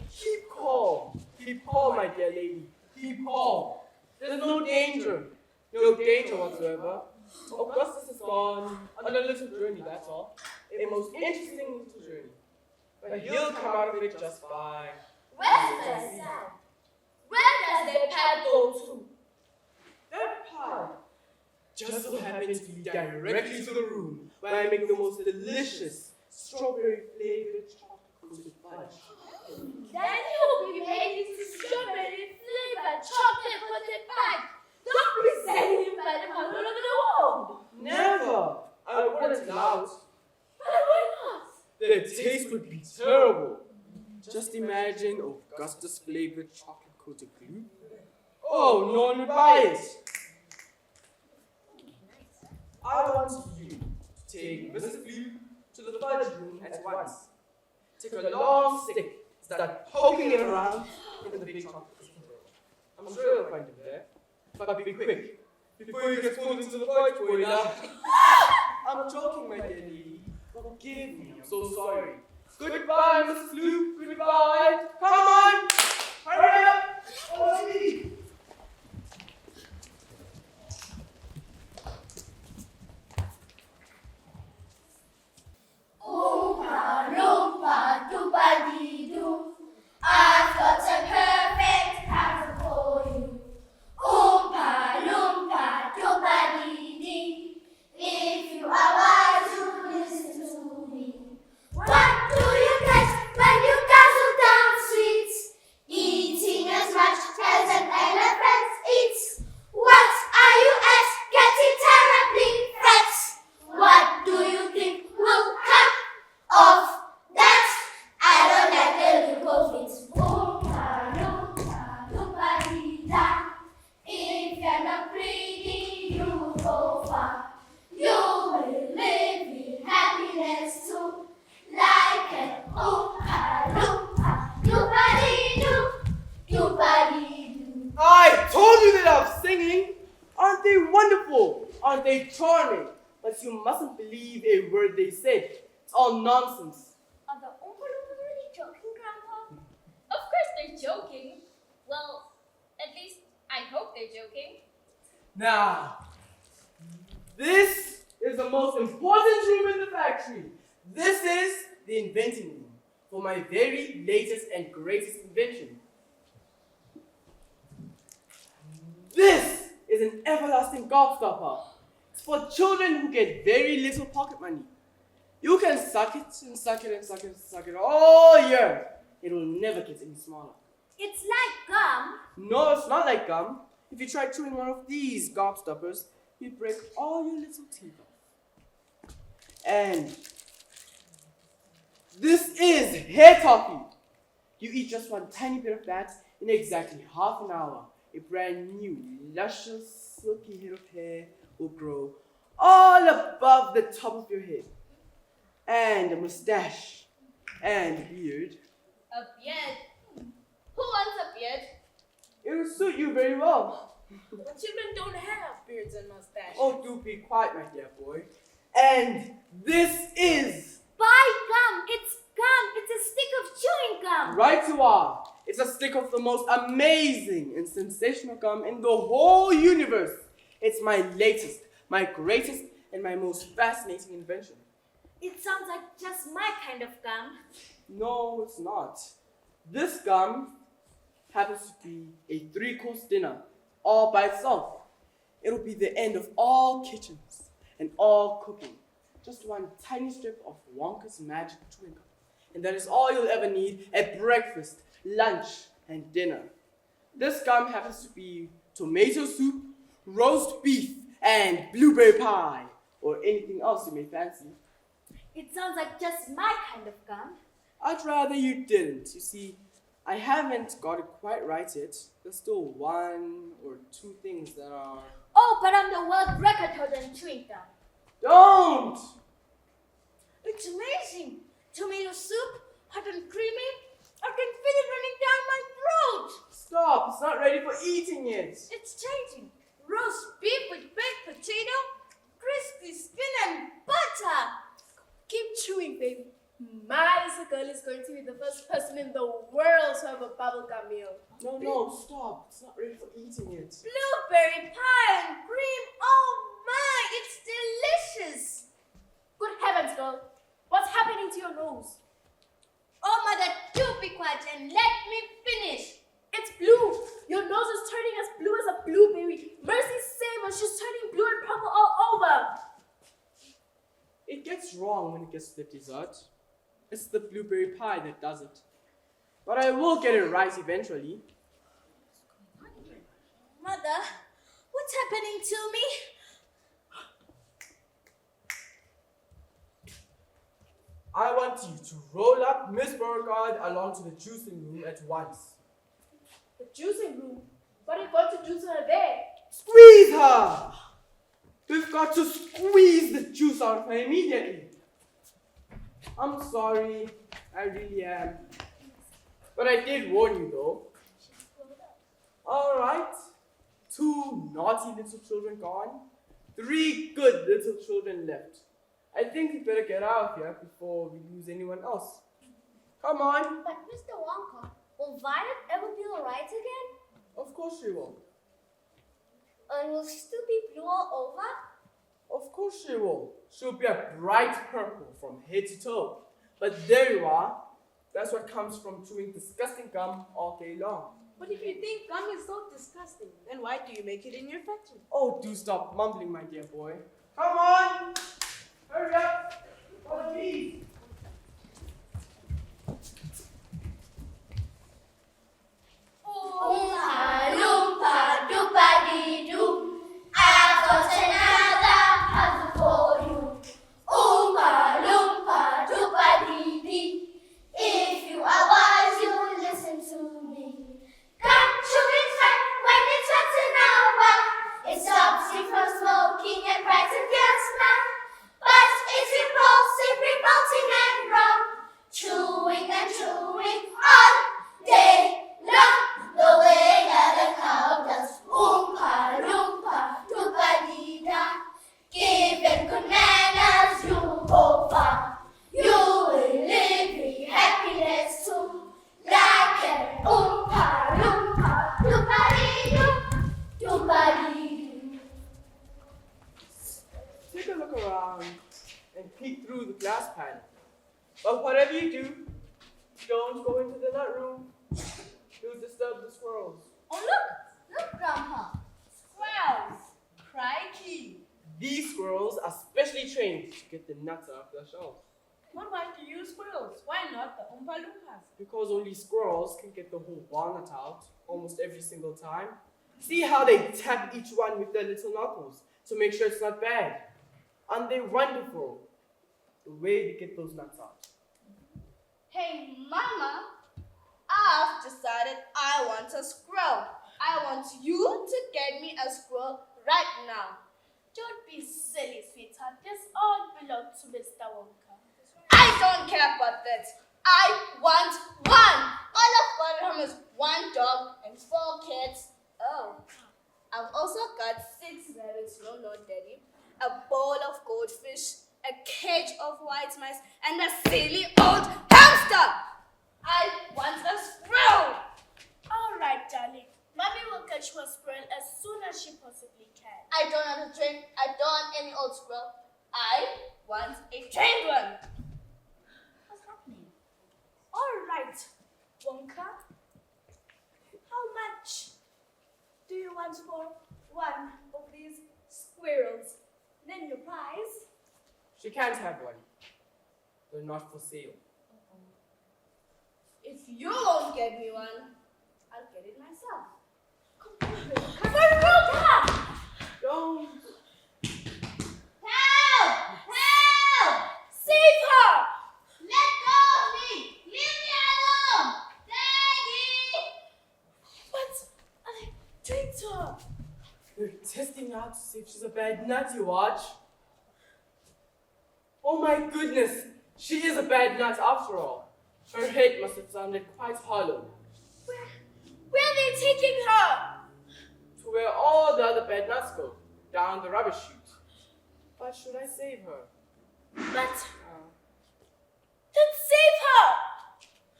Keep calm, my dear lady. Keep calm. There's no danger. No danger whatsoever. Augustus is gone on a little journey, that's all. A most interesting little journey. But he'll come out of it just fine. Where's the sun? Where does the pad go to? That pie just so happens to be directly to the room where I make the most delicious strawberry flavored chocolate coated fudge. Then you'll be making strawberry flavored chocolate coated pie. Don't be selling him by the all over the world. Never! I wouldn't allow it. But why not? The taste would be terrible. Just imagine Augustus flavored chocolate coated glue. Oh, no one would buy it. I want you to take Mrs. Blue to the fudge room at once. Take a long stick, start poking it around in the big chocolate container. I'm sure you'll find it there. But be quick, before you get pulled into the fudge boiler. I'm joking, my dear lady. Forgive me, I'm so sorry. Goodbye, Mrs. Blue. Goodbye. Come on! Hurry up! Oh, lady. Oompa Loompa Doopa-dee-doo, I've got a perfect puzzle for you. Oompa Loompa Doopa-dee-dee, if you are wise, you listen to me. What do you get when you guzzle down sweets? Eating as much as an elephant eats. What are you at? Getting terribly fat. What do you think will come of that? I don't like the look of it. Oompa Loompa Doopa-dee-da. If you're not greedy, you will go far. You will live in happiness too. Like an Oompa Loompa Doopa-dee-doo, Doopa-dee-doo. I told you they love singing. Aren't they wonderful? Aren't they charming? But you mustn't believe a word they said. It's all nonsense. Are the Oompa Loompas really joking, Grandpa? Of course they're joking. Well, at least I hope they're joking. Now, this is the most important room in the factory. This is the inventing room for my very latest and greatest invention. This is an everlasting gobstopper. It's for children who get very little pocket money. You can suck it and suck it and suck it and suck it all year. It will never get any smaller. It's like gum. No, it's not like gum. If you try chewing one of these gobstoppers, you'd break all your little teeth off. And this is hair toffee. You eat just one tiny bit of that in exactly half an hour. A brand new, luscious, silky head of hair will grow all above the top of your head, and a mustache, and a beard. A beard? Who wants a beard? It will suit you very well. But children don't have beards and mustaches. Oh, do be quiet, my dear boy. And this is... By gum! It's gum! It's a stick of chewing gum! Right you are. It's a stick of the most amazing and sensational gum in the whole universe. It's my latest, my greatest, and my most fascinating invention. It sounds like just my kind of gum. No, it's not. This gum happens to be a 3-course dinner all by itself. It'll be the end of all kitchens and all cooking. Just one tiny strip of Wonka's magic chewing gum. And that is all you'll ever need at breakfast, lunch, and dinner. This gum happens to be tomato soup, roast beef, and blueberry pie, or anything else you may fancy. It sounds like just my kind of gum. I'd rather you didn't. You see, I haven't got it quite right yet. There's still 1 or 2 things that are... Oh, but I'm the world record holder in chewing gum. Don't! It's amazing. Tomato soup, hot and creamy. I can feel it running down my throat. Stop, it's not ready for eating yet. It's changing. Roast beef with baked potato, crispy skin and butter. Keep chewing, baby. My little girl is going to be the first person in the world to have a bubblegum meal. No, stop. It's not ready for eating yet. Blueberry pie and cream. Oh my, it's delicious. Good heavens, girl. What's happening to your nose? Oh, mother, do be quiet and let me finish. It's blue. Your nose is turning as blue as a blueberry. Mercy's same, and she's turning blue and purple all over. It gets wrong when it gets to the dessert. It's the blueberry pie that does it. But I will get it right eventually. Mother, what's happening to me? I want you to roll up Miss Beauregard along to the juicing room at once. The juicing room? What are you going to juice her there? Squeeze her! We've got to squeeze the juice out of her immediately. I'm sorry, I really am. But I did warn you though. Alright, 2 naughty little children gone, 3 good little children left. I think we better get out of here before we lose anyone else. Come on. But Mr. Wonka, will Violet ever be alright again? Of course she will. And will she still be blue all over? Of course she will. She'll be a bright purple from head to toe. But there you are. That's what comes from chewing disgusting gum all day long. But if you think gum is so disgusting, then why do you make it in your factory? Oh, do stop mumbling, my dear boy. Come on! Hurry up! Oh, geez! Oompa loompa doopa-dee-doo, I've got another puzzle for you. Oompa loompa doopa-dee-dee, if you are wise, you will listen to me. Gum chewing's fun when it's once in a while. It stops you from smoking and brightens your smile. But it's repulsive, revolting and wrong. Chewing and chewing all day long. The way that a cow does. Oompa loompa doopa-dee-da. Given good manners, you go far. You will live in happiness too. Like an oompa loompa doopa-dee-doo, doopa-dee-doo. Take a look around and peek through the glass panel. But whatever you do, don't go into the nut room. You'll disturb the squirrels. Oh, look, Grandpa. Squirrels. Crikey. These squirrels are specially trained to get the nuts off their shells. But why do you use squirrels? Why not the Oompa Loompas? Because only squirrels can get the whole walnut out almost every single time. See how they tap each one with their little knuckles to make sure it's not bad. Aren't they wonderful? The way they get those nuts out. Hey, Mama, I've decided I want a squirrel. I want you to get me a squirrel right now. Don't be silly, sweetheart. This all belongs to Mr. Wonka. I don't care about that. I want one. All I've got at home is one dog and 4 cats. Oh, I've also got 6 rabbits, no, daddy, a bowl of goldfish, a cage of white mice, and a silly old hamster. I want a squirrel. All right, darling. Mommy will catch you a squirrel as soon as she possibly can. I don't want a train. I don't want any old squirrel. I want a trained one. What's happening? All right, Wonka. How much do you want for one of these squirrels? Then your prize. She can't have one. They're not for sale. If you won't get me one, I'll get it myself. Veruca! Don't. Help! Help! Save her! Let go of me! Leave me alone! Daddy! What are they doing to her? They're testing out to see if she's a bad nut, you watch. Oh my goodness, she is a bad nut after all. Her head must have sounded quite hollow. Where are they taking her? To where all the other bad nuts go, down the rubbish chute. But should I save her? But then save her!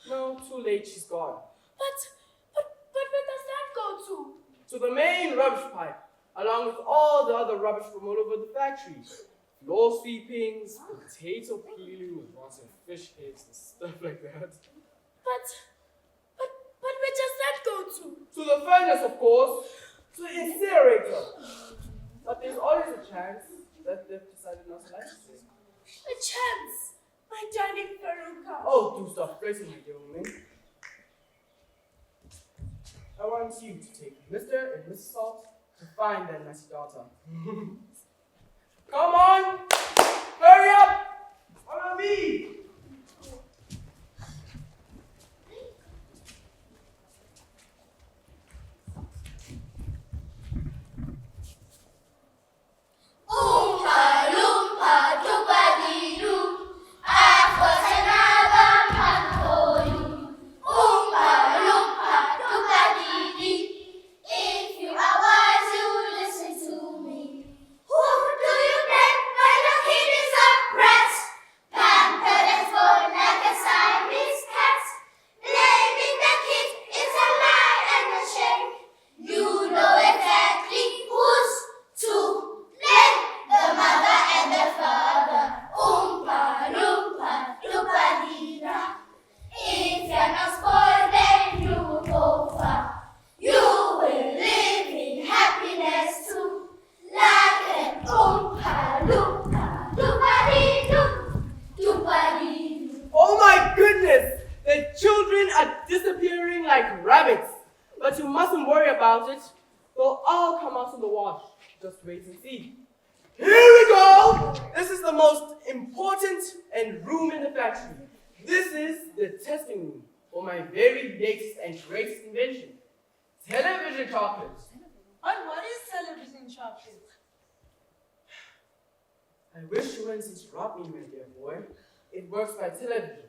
No, too late, she's gone. But where does that go to? To the main rubbish pipe, along with all the other rubbish from all over the factory. Floor sweepings, potato peeling with rotten fish heads and stuff like that. But where does that go to? To the furnace, of course. To the incinerator. But there's always a chance that they've decided not to like it. A chance, my darling Veruca. Oh, do stop pressing my dear woman. I want you to take Mr. and Mrs. Salt to find their nice daughter. Come on! Hurry up! Follow me! Oompa loompa doobadee-doo, I've got another plan for you. Oompa loompa doobadee-dee, if you are wise, you listen to me. Who do you blame when your kid is a brat? Pampered and spoiled like a Siamese cat. Blaming the kid is a lie and a shame. You know exactly who's to blame, the mother and the father. Oompa loompa doobadee-da. If you're not spoiled, then you will go far. You will live in happiness too, like an Oompa loompa doobadee-doo, doobadee-doo. Oh my goodness! The children are disappearing like rabbits. But you mustn't worry about it. They'll all come out in the wash. Just wait and see. Here we go! This is the most important room in the factory. This is the testing room for my very latest and greatest invention. Television chocolate. And what is television chocolate? I wish you wouldn't interrupt me, my dear boy. It works by television.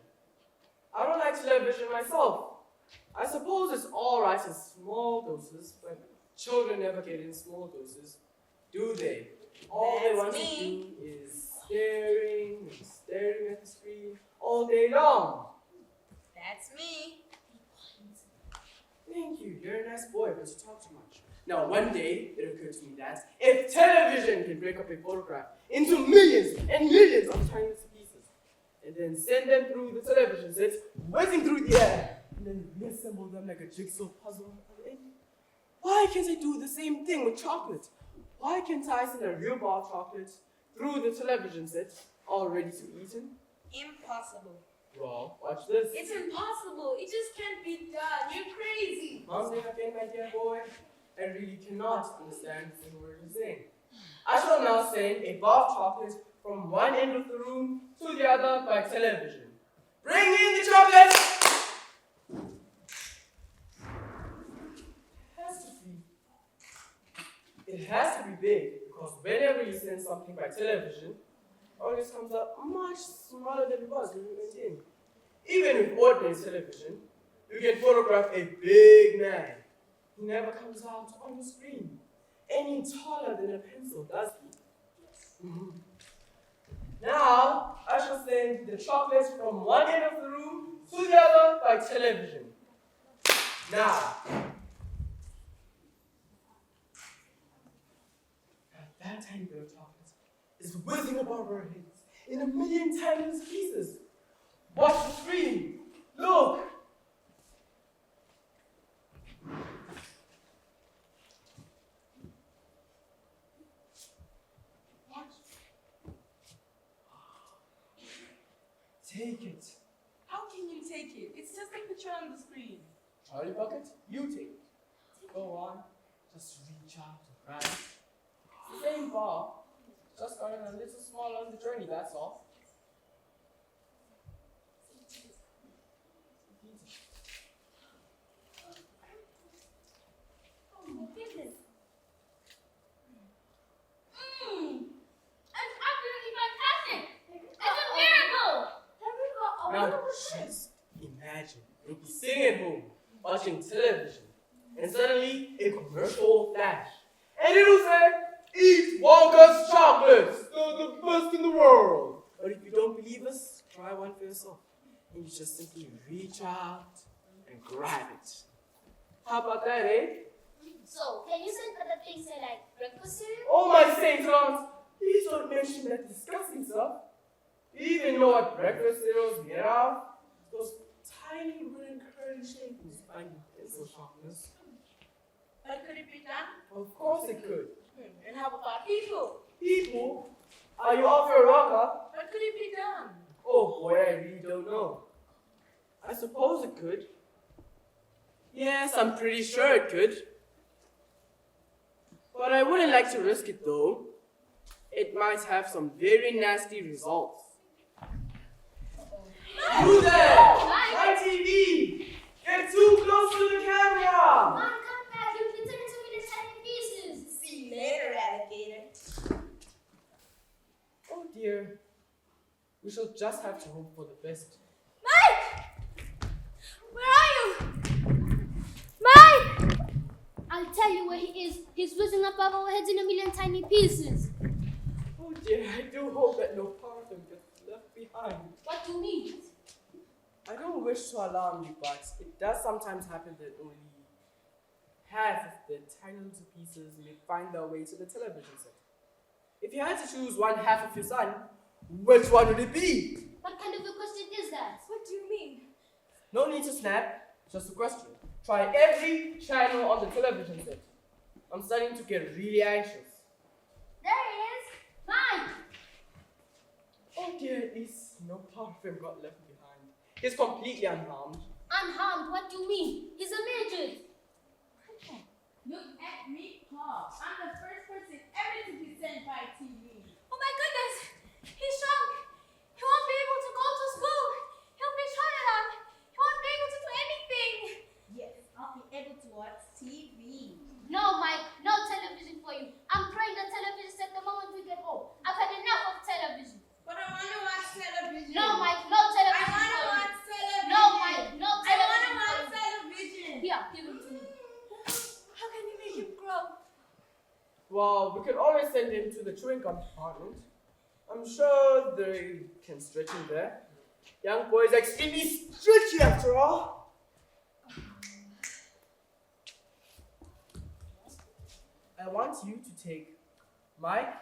I don't like television myself. I suppose it's all right in small doses, but children never get in small doses, do they? All they want to do is staring and staring at the screen all day long. That's me. Thank you, you're a nice boy, but you talk too much. Now, one day, it occurred to me that if television can break up a photograph into millions and millions of tiny pieces, and then send them through the television set, whizzing through the air, and then reassemble them like a jigsaw puzzle, why can't I do the same thing with chocolate? Why can't I send a real bar of chocolate through the television set, all ready to be eaten? Impossible. Well, watch this. It's impossible. It just can't be done. You're crazy. Once again, my dear boy, I really cannot understand a single word you're saying. I shall now send a bar of chocolate from one end of the room to the other by television. Bring in the chocolate! It has to be big, Because whenever you send something by television, it always comes out much smaller than it was when you went in. Even with ordinary television, you can photograph a big man. He never comes out on the screen any taller than a pencil, does he? Now, I shall send the chocolates from one end of the room to the other by television. Now, that tiny bit of chocolate is whizzing above our heads in a million tiny pieces. Watch the screen. Look. Take it. How can you take it? It's just a picture on the screen. Charlie Bucket, you take it. Go on. Just reach out and grab it. It's the same bar. Just going a little smaller on the journey, that's all. Oh my goodness. It's absolutely fantastic. It's a miracle. Now, just imagine you'll be sitting at home, watching television, and suddenly a commercial will flash. And it'll say, "Eat Wonka's chocolates! They're the best in the world!" But if you don't believe us, try one for yourself. And you just simply reach out and grab it. How about that, eh? So, can you send other things like breakfast cereal? Oh, my saints, Lord! Please don't mention that disgusting stuff. Do you even know what breakfast cereals made of? Those tiny wooden curly shavings you find in pencil sharpeners. But could it be done? Of course it could. And how about people? People, are you off your rocker? But could it be done? Oh boy, I really don't know. I suppose it could. Yes, I'm pretty sure it could. But I wouldn't like to risk it though. It might have some very nasty results. You there! My TV! Get too close to the camera! Mom, come back. You'll be turning to me to tiny pieces. See you later, alligator. Oh dear. We shall just have to hope for the best. Mike! Where are you? Mike! I'll tell you where he is. He's whizzing above our heads in a million tiny pieces. Oh dear, I do hope that no part of him gets left behind. What do you need? I don't wish to alarm you, but it does sometimes happen that only half of the tiny little pieces may find their way to the television set. If you had to choose one half of your son, which one would it be? What kind of a question is that? What do you mean? No need to snap, just a question. Try every channel on the television set. I'm starting to get really anxious. There he is. Mike! Oh dear, at least no part of him got left behind. He's completely unharmed. Unharmed? What do you mean? He's a midget. Look at me, Paul. I'm the first person ever to be sent by TV. Oh my goodness! He's shrunk! He won't be able to go to school! He'll be shorted on! He won't be able to do anything! Yes, I'll be able to watch TV. No, Mike. No television for you. I'm throwing the television set the moment we get home. I've had enough of television. But I want to watch television. No, Mike. No I television want to for you. watch television. No, Mike. No I want to television watch for you. television. Here, give it to me. How can you make him grow? Well, we could always send him to the chewing gum department. I'm sure they can stretch him there. Young boys are extremely stretchy after all. I want you to take Mike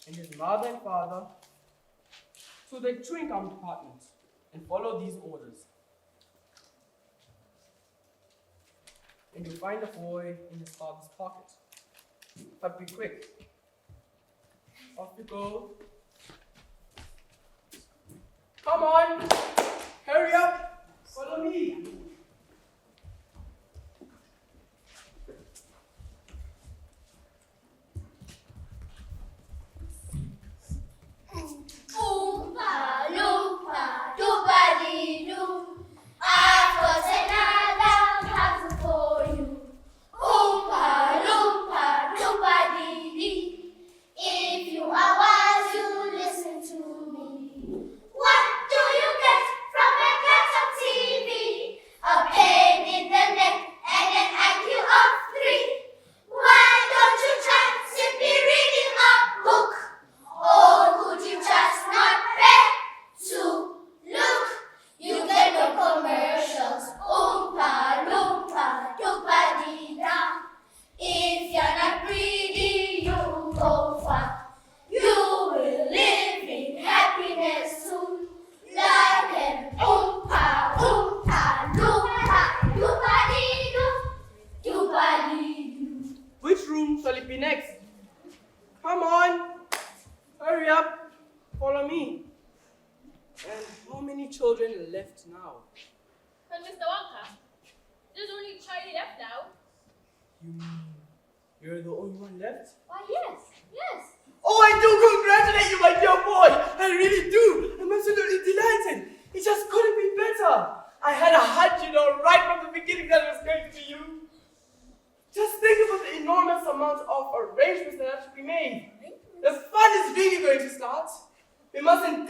and his mother and father to the chewing gum department and follow these orders. And you'll find the boy in his father's pocket. But be quick. Off you go. Come on! Hurry up! Follow me! Oompa loompa doobity doo. I've got another puzzle for you. Oompa loompa doobity dee. many children left now? But Mr. Wonka, there's only Charlie left now. You mean you're the only one left? Why, yes, yes. Oh, I do congratulate you, my dear boy! I really do! I'm absolutely delighted! It just couldn't be better! I had a hunch, right from the beginning that it was going to be you. Just think about the enormous amount of arrangements that have to be made. The fun is really going to start. We mustn't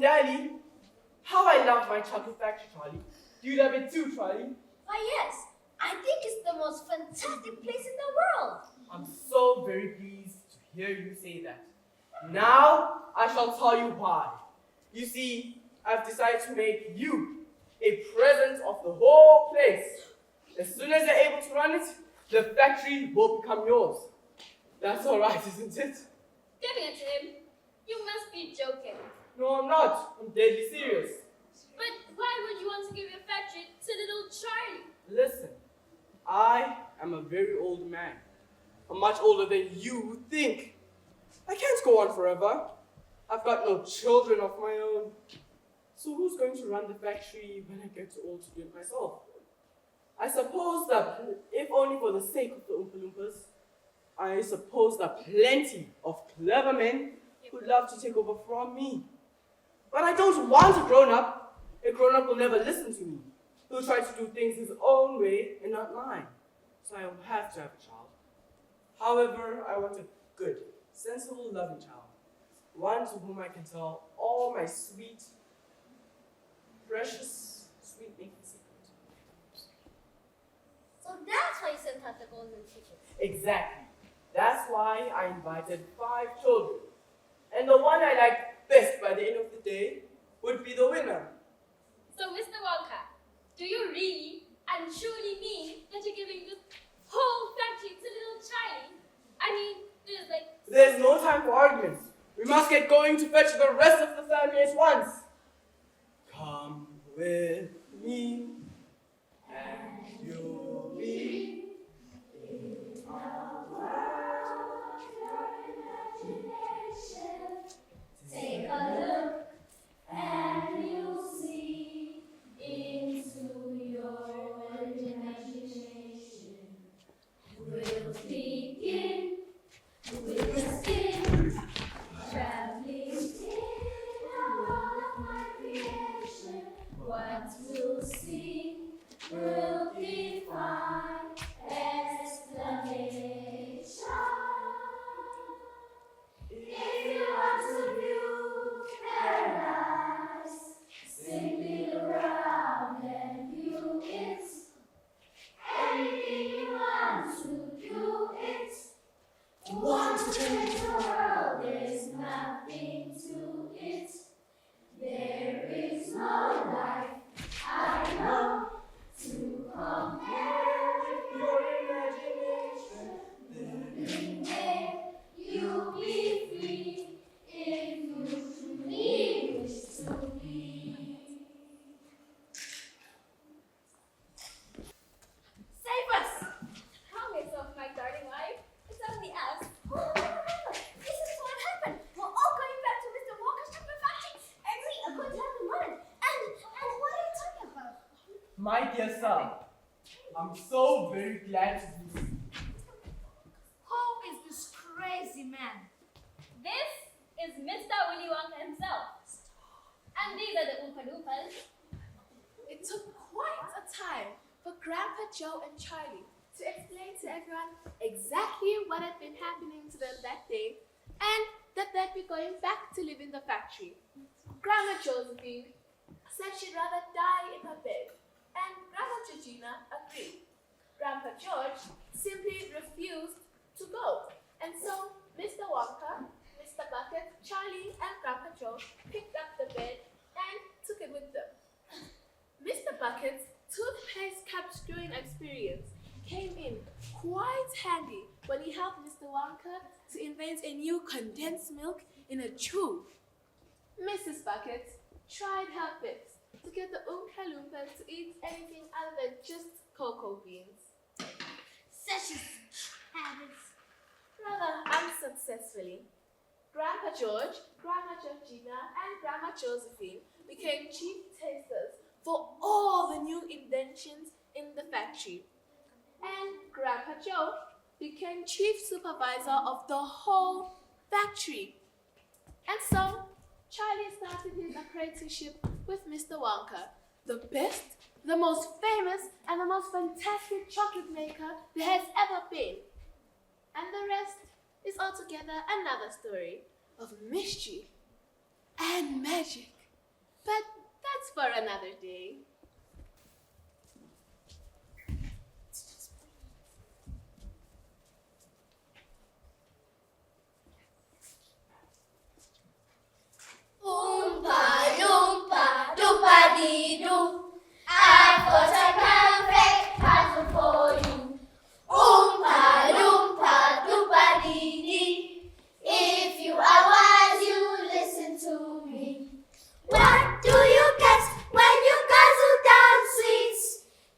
dally. How I love my chocolate factory, Charlie. Do you love it too, Charlie? Why, yes. I think it's the most fantastic place in the world. I'm so very pleased to hear you say that. Now, I shall tell you why. You see, I've decided to make you a present of the whole place. As soon as you're able to run it, the factory will become yours. That's all right, isn't it? Giving it to him? You must be joking. No, I'm not. I'm deadly serious. But why would you want to give your factory to little Charlie? Listen, I am a very old man. I'm much older than you think. I can't go on forever. I've got no children of my own. So who's going to run the factory when I get too old to do it myself? I suppose that, if only for the sake of the Oompa Loompas, I suppose that plenty of clever men would love to take over from me. But I don't want a grown-up. A grown-up will never listen to me. He'll try to do things his own way and not mine. So I will have to have a child. However, I want a good, sensible, loving child. One to whom I can tell all my sweet, precious, sweet making secrets. So that's why you sent out the golden ticket. Exactly. That's why I invited 5 children. And the one I liked best by the end of the day would be the winner. So, Mr. Wonka, do you really and truly mean that you're giving this whole factory to little Charlie? I mean, There's no time for arguments. We must get going to fetch the rest of the family at once. Come with me, and you'll be in our world, your imagination. Take a look and you'll see into your imagination. We'll begin with the skin, traveling in all of my creation. What we'll see will define exclamation. If you want to view paradise, simply look around and view it. Anything you want to do it. Want to change the world, there's nothing to it. There is no life I know to compare with your imagination. Living there, you'll be free if you truly wish to be. Save us! Calm yourself, my darling wife. It's only us. Oh, no. This is what happened. We're all going back to Mr. Walker's chocolate factory, and we are going to have the money. And what are you talking about? My dear sir, I'm so very glad to see you. Who is this crazy man? this is Mr. Willy Wonka himself. And these are the Oompa Loompas. It took quite a time for Grandpa Joe and Charlie to explain to everyone exactly what had been happening to them that day and that they'd be going back to live in the factory. Grandma Josephine said she'd rather die in her bed, and Grandma Georgina agreed. Grandpa George simply refused to go, and so Mr. Wonka, Mr. Bucket, Charlie, and Grandpa Joe picked up the bed and took it with them. Mr. Bucket's toothpaste capturing experience came in quite handy when he helped Mr. Wonka to invent a new condensed milk in a tube. Mrs. Bucket tried her best to get the Oompa Loompas to eat anything other than just cocoa beans. Such as habits. Rather unsuccessfully, Grandpa George, Grandma Georgina, and Grandma Josephine became chief tasters for all the new inventions in the factory. And Grandpa Joe became chief supervisor of the whole factory. And so, Charlie started his apprenticeship with Mr. Wonka, the best, the most famous, and the most fantastic chocolate maker there has ever been. And the rest is altogether another story of mischief and magic. But that's for another day. Oompa loompa doopa-dee-doo. I've got a perfect puzzle for you. Oompa loompa doopa-dee-dee. If you are wise, you listen to me. What do you get when you guzzle down sweets?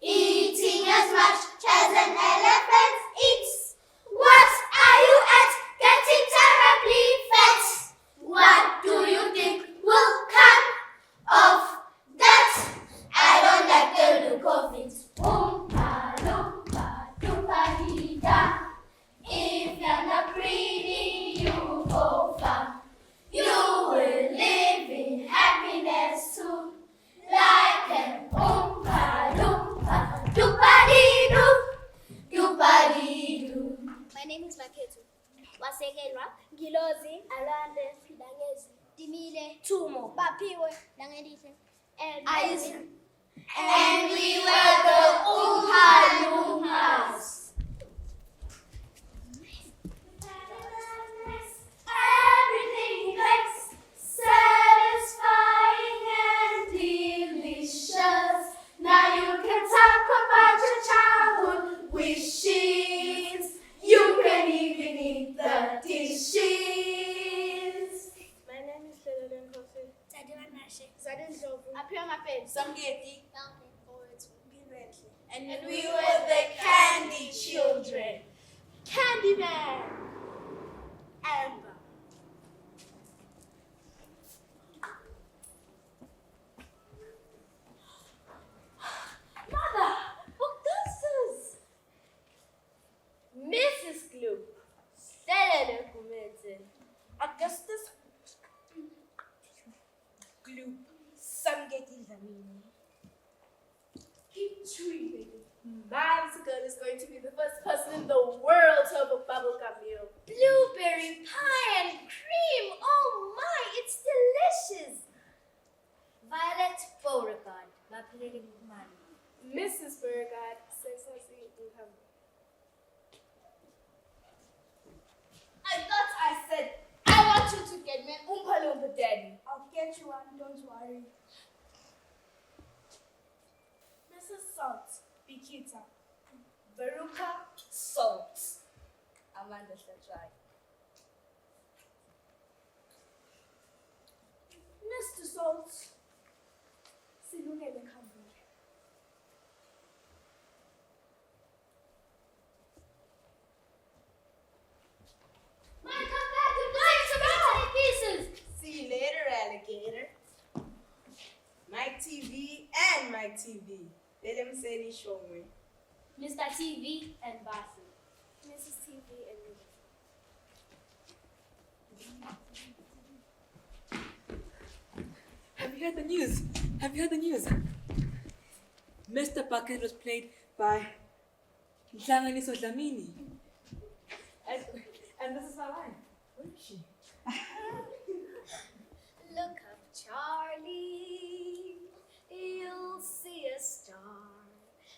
Eating as much as an elephant eats. What are you at? Getting terribly fat. What do you think will come of that? I don't like the look of it. Oompa loompa doopa-dee-da. If you're not pretty, you go far. You will live in happiness too. Like an oompa loompa doopa-dee-doo. Doopa-dee-doo. My name is Maketu. Wasekelwa, Gilozi, Alande, Dangezi, Dimile, Tumo, Papiwe, Dangedise, and And we were the Oompa Loompas. Everything tastes satisfying and delicious. Now you can talk about your childhood wishes. You can even eat the dishes. My name is Lelelen Kofi. Tadiwa Nashe, Zadin Jobu. Appear my pen. Samgeti. Fountain, Forwards, Biretli. And We were the candy children. Candyman. Amber. Mother, Augustus. Mrs. Gloop. Stella Kumete. Augustus Gloop. Samgeti Zamini. Keep chewing, baby. My little girl is going to be the first person in the world to have a bubblegum meal. Blueberry pie and cream. Oh my, it's delicious. Violet Beauregard, Mapilele Mani. Mrs. Beauregard says something in her. I thought I said, I want you to get me an Oompa Loompa daddy. I'll get you one, don't worry. Mrs. Salt, Bikita. Veruca, Salt. Amanda Shachai. Mr. Salt, Silungele Kambule. Mike, come back. You're going to be pieces. See you later, alligator. Mike TV and Mike TV. Let them say this show me. Mr. TV and Basu. Mrs. TV and Have you heard the news? Have you heard the news? Mr. Bucket was played by Nhlanganiso Dlamini. And this is my line. Where is she? Look up, Charlie. You'll see a star.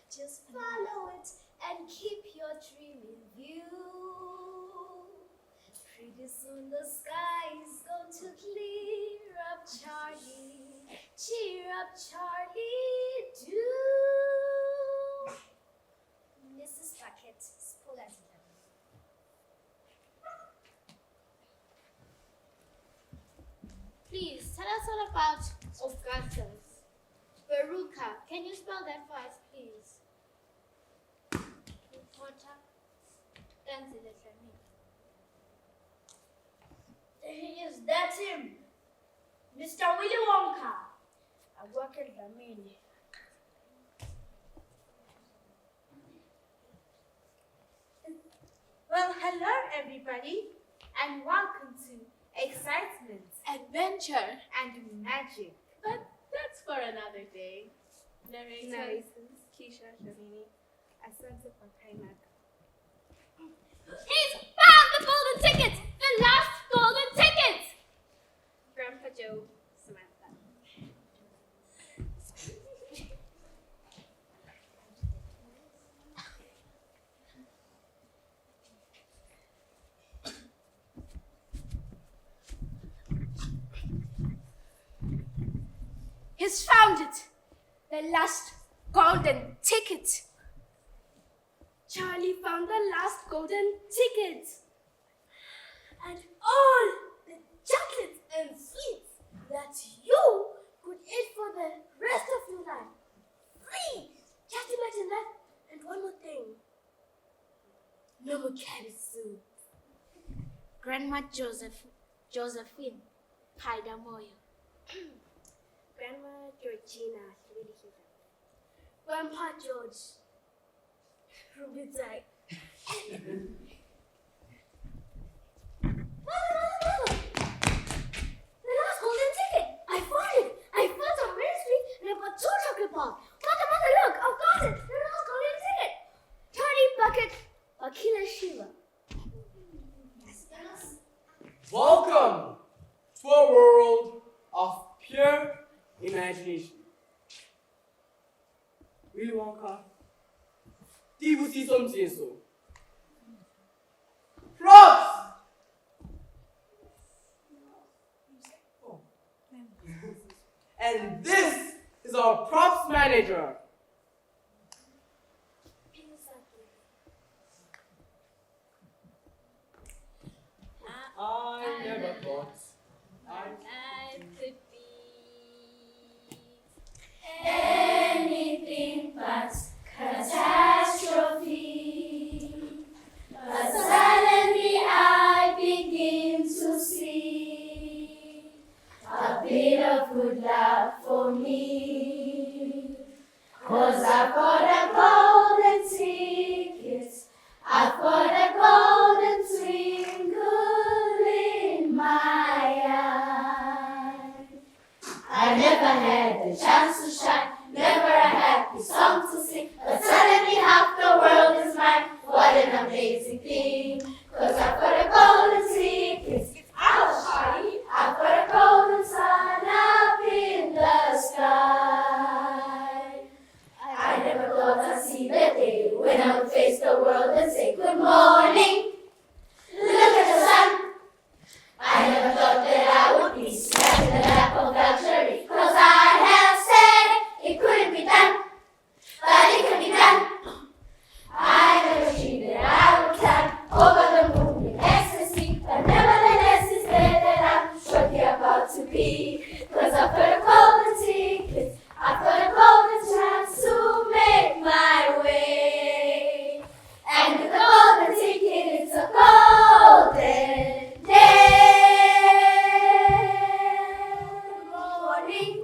Just follow it and keep your dream in view. Pretty soon the sky is going to clear up, Charlie. Cheer up, Charlie, do. Mrs. Bucket, Spolazzi. Please tell us all about Augustus. Veruca, can you spell that for us, please? Water. There he is, that's him. Mr. Willy Wonka. Dlamini. Well, hello everybody, and welcome to Excitement, Adventure. and Magic. But that's for another day. Narrators, Keisha Dlamini, Asante Pakainaka. He's found the golden ticket! The last golden ticket! Grandpa Joe, Samantha. He's found it. The last golden ticket. Charlie found the last golden ticket. And all the chocolates and sweets that you could eat for the rest of your life. Free! Just imagine that. And one more thing. No more cabbage soup. Grandma Josephine, Haidamoyo. Grandma Georgina, Grandpa George, Rubitai. The last golden ticket! I found it! I found some Main Street and I bought 2 chocolate bars. Mother, look! I've got it! The last golden ticket! Charlie Bucket, Akila Shiva. Welcome to a world of pure imagination. Willy Wonka, Tibusiso Mtieso. Props! And this is our props manager. I never thought I could be Anything but catastrophe. But suddenly I begin to see a bit of good luck for me. 'Cause I've got a golden ticket. I've got a golden twinkle in my eye. I never had the chance to shine, never a happy song to sing, but suddenly half the world is mine. What an amazing thing! 'Cause I've got a golden ticket. Ouch, Charlie! I've got a golden sun up in the sky. I never thought I'd see the day when I would face the world and say good morning. Look at the sun. I never thought that I would be snapping the lap of luxury, 'cause I have said it couldn't be done, but it can be done. I never dreamed that I would climb over the moon in ecstasy, but nevertheless it's there that I'm surely about to be. 'Cause I've got a golden ticket, I've got a golden chance to make my way. And with a golden ticket, it's a golden day. Good morning.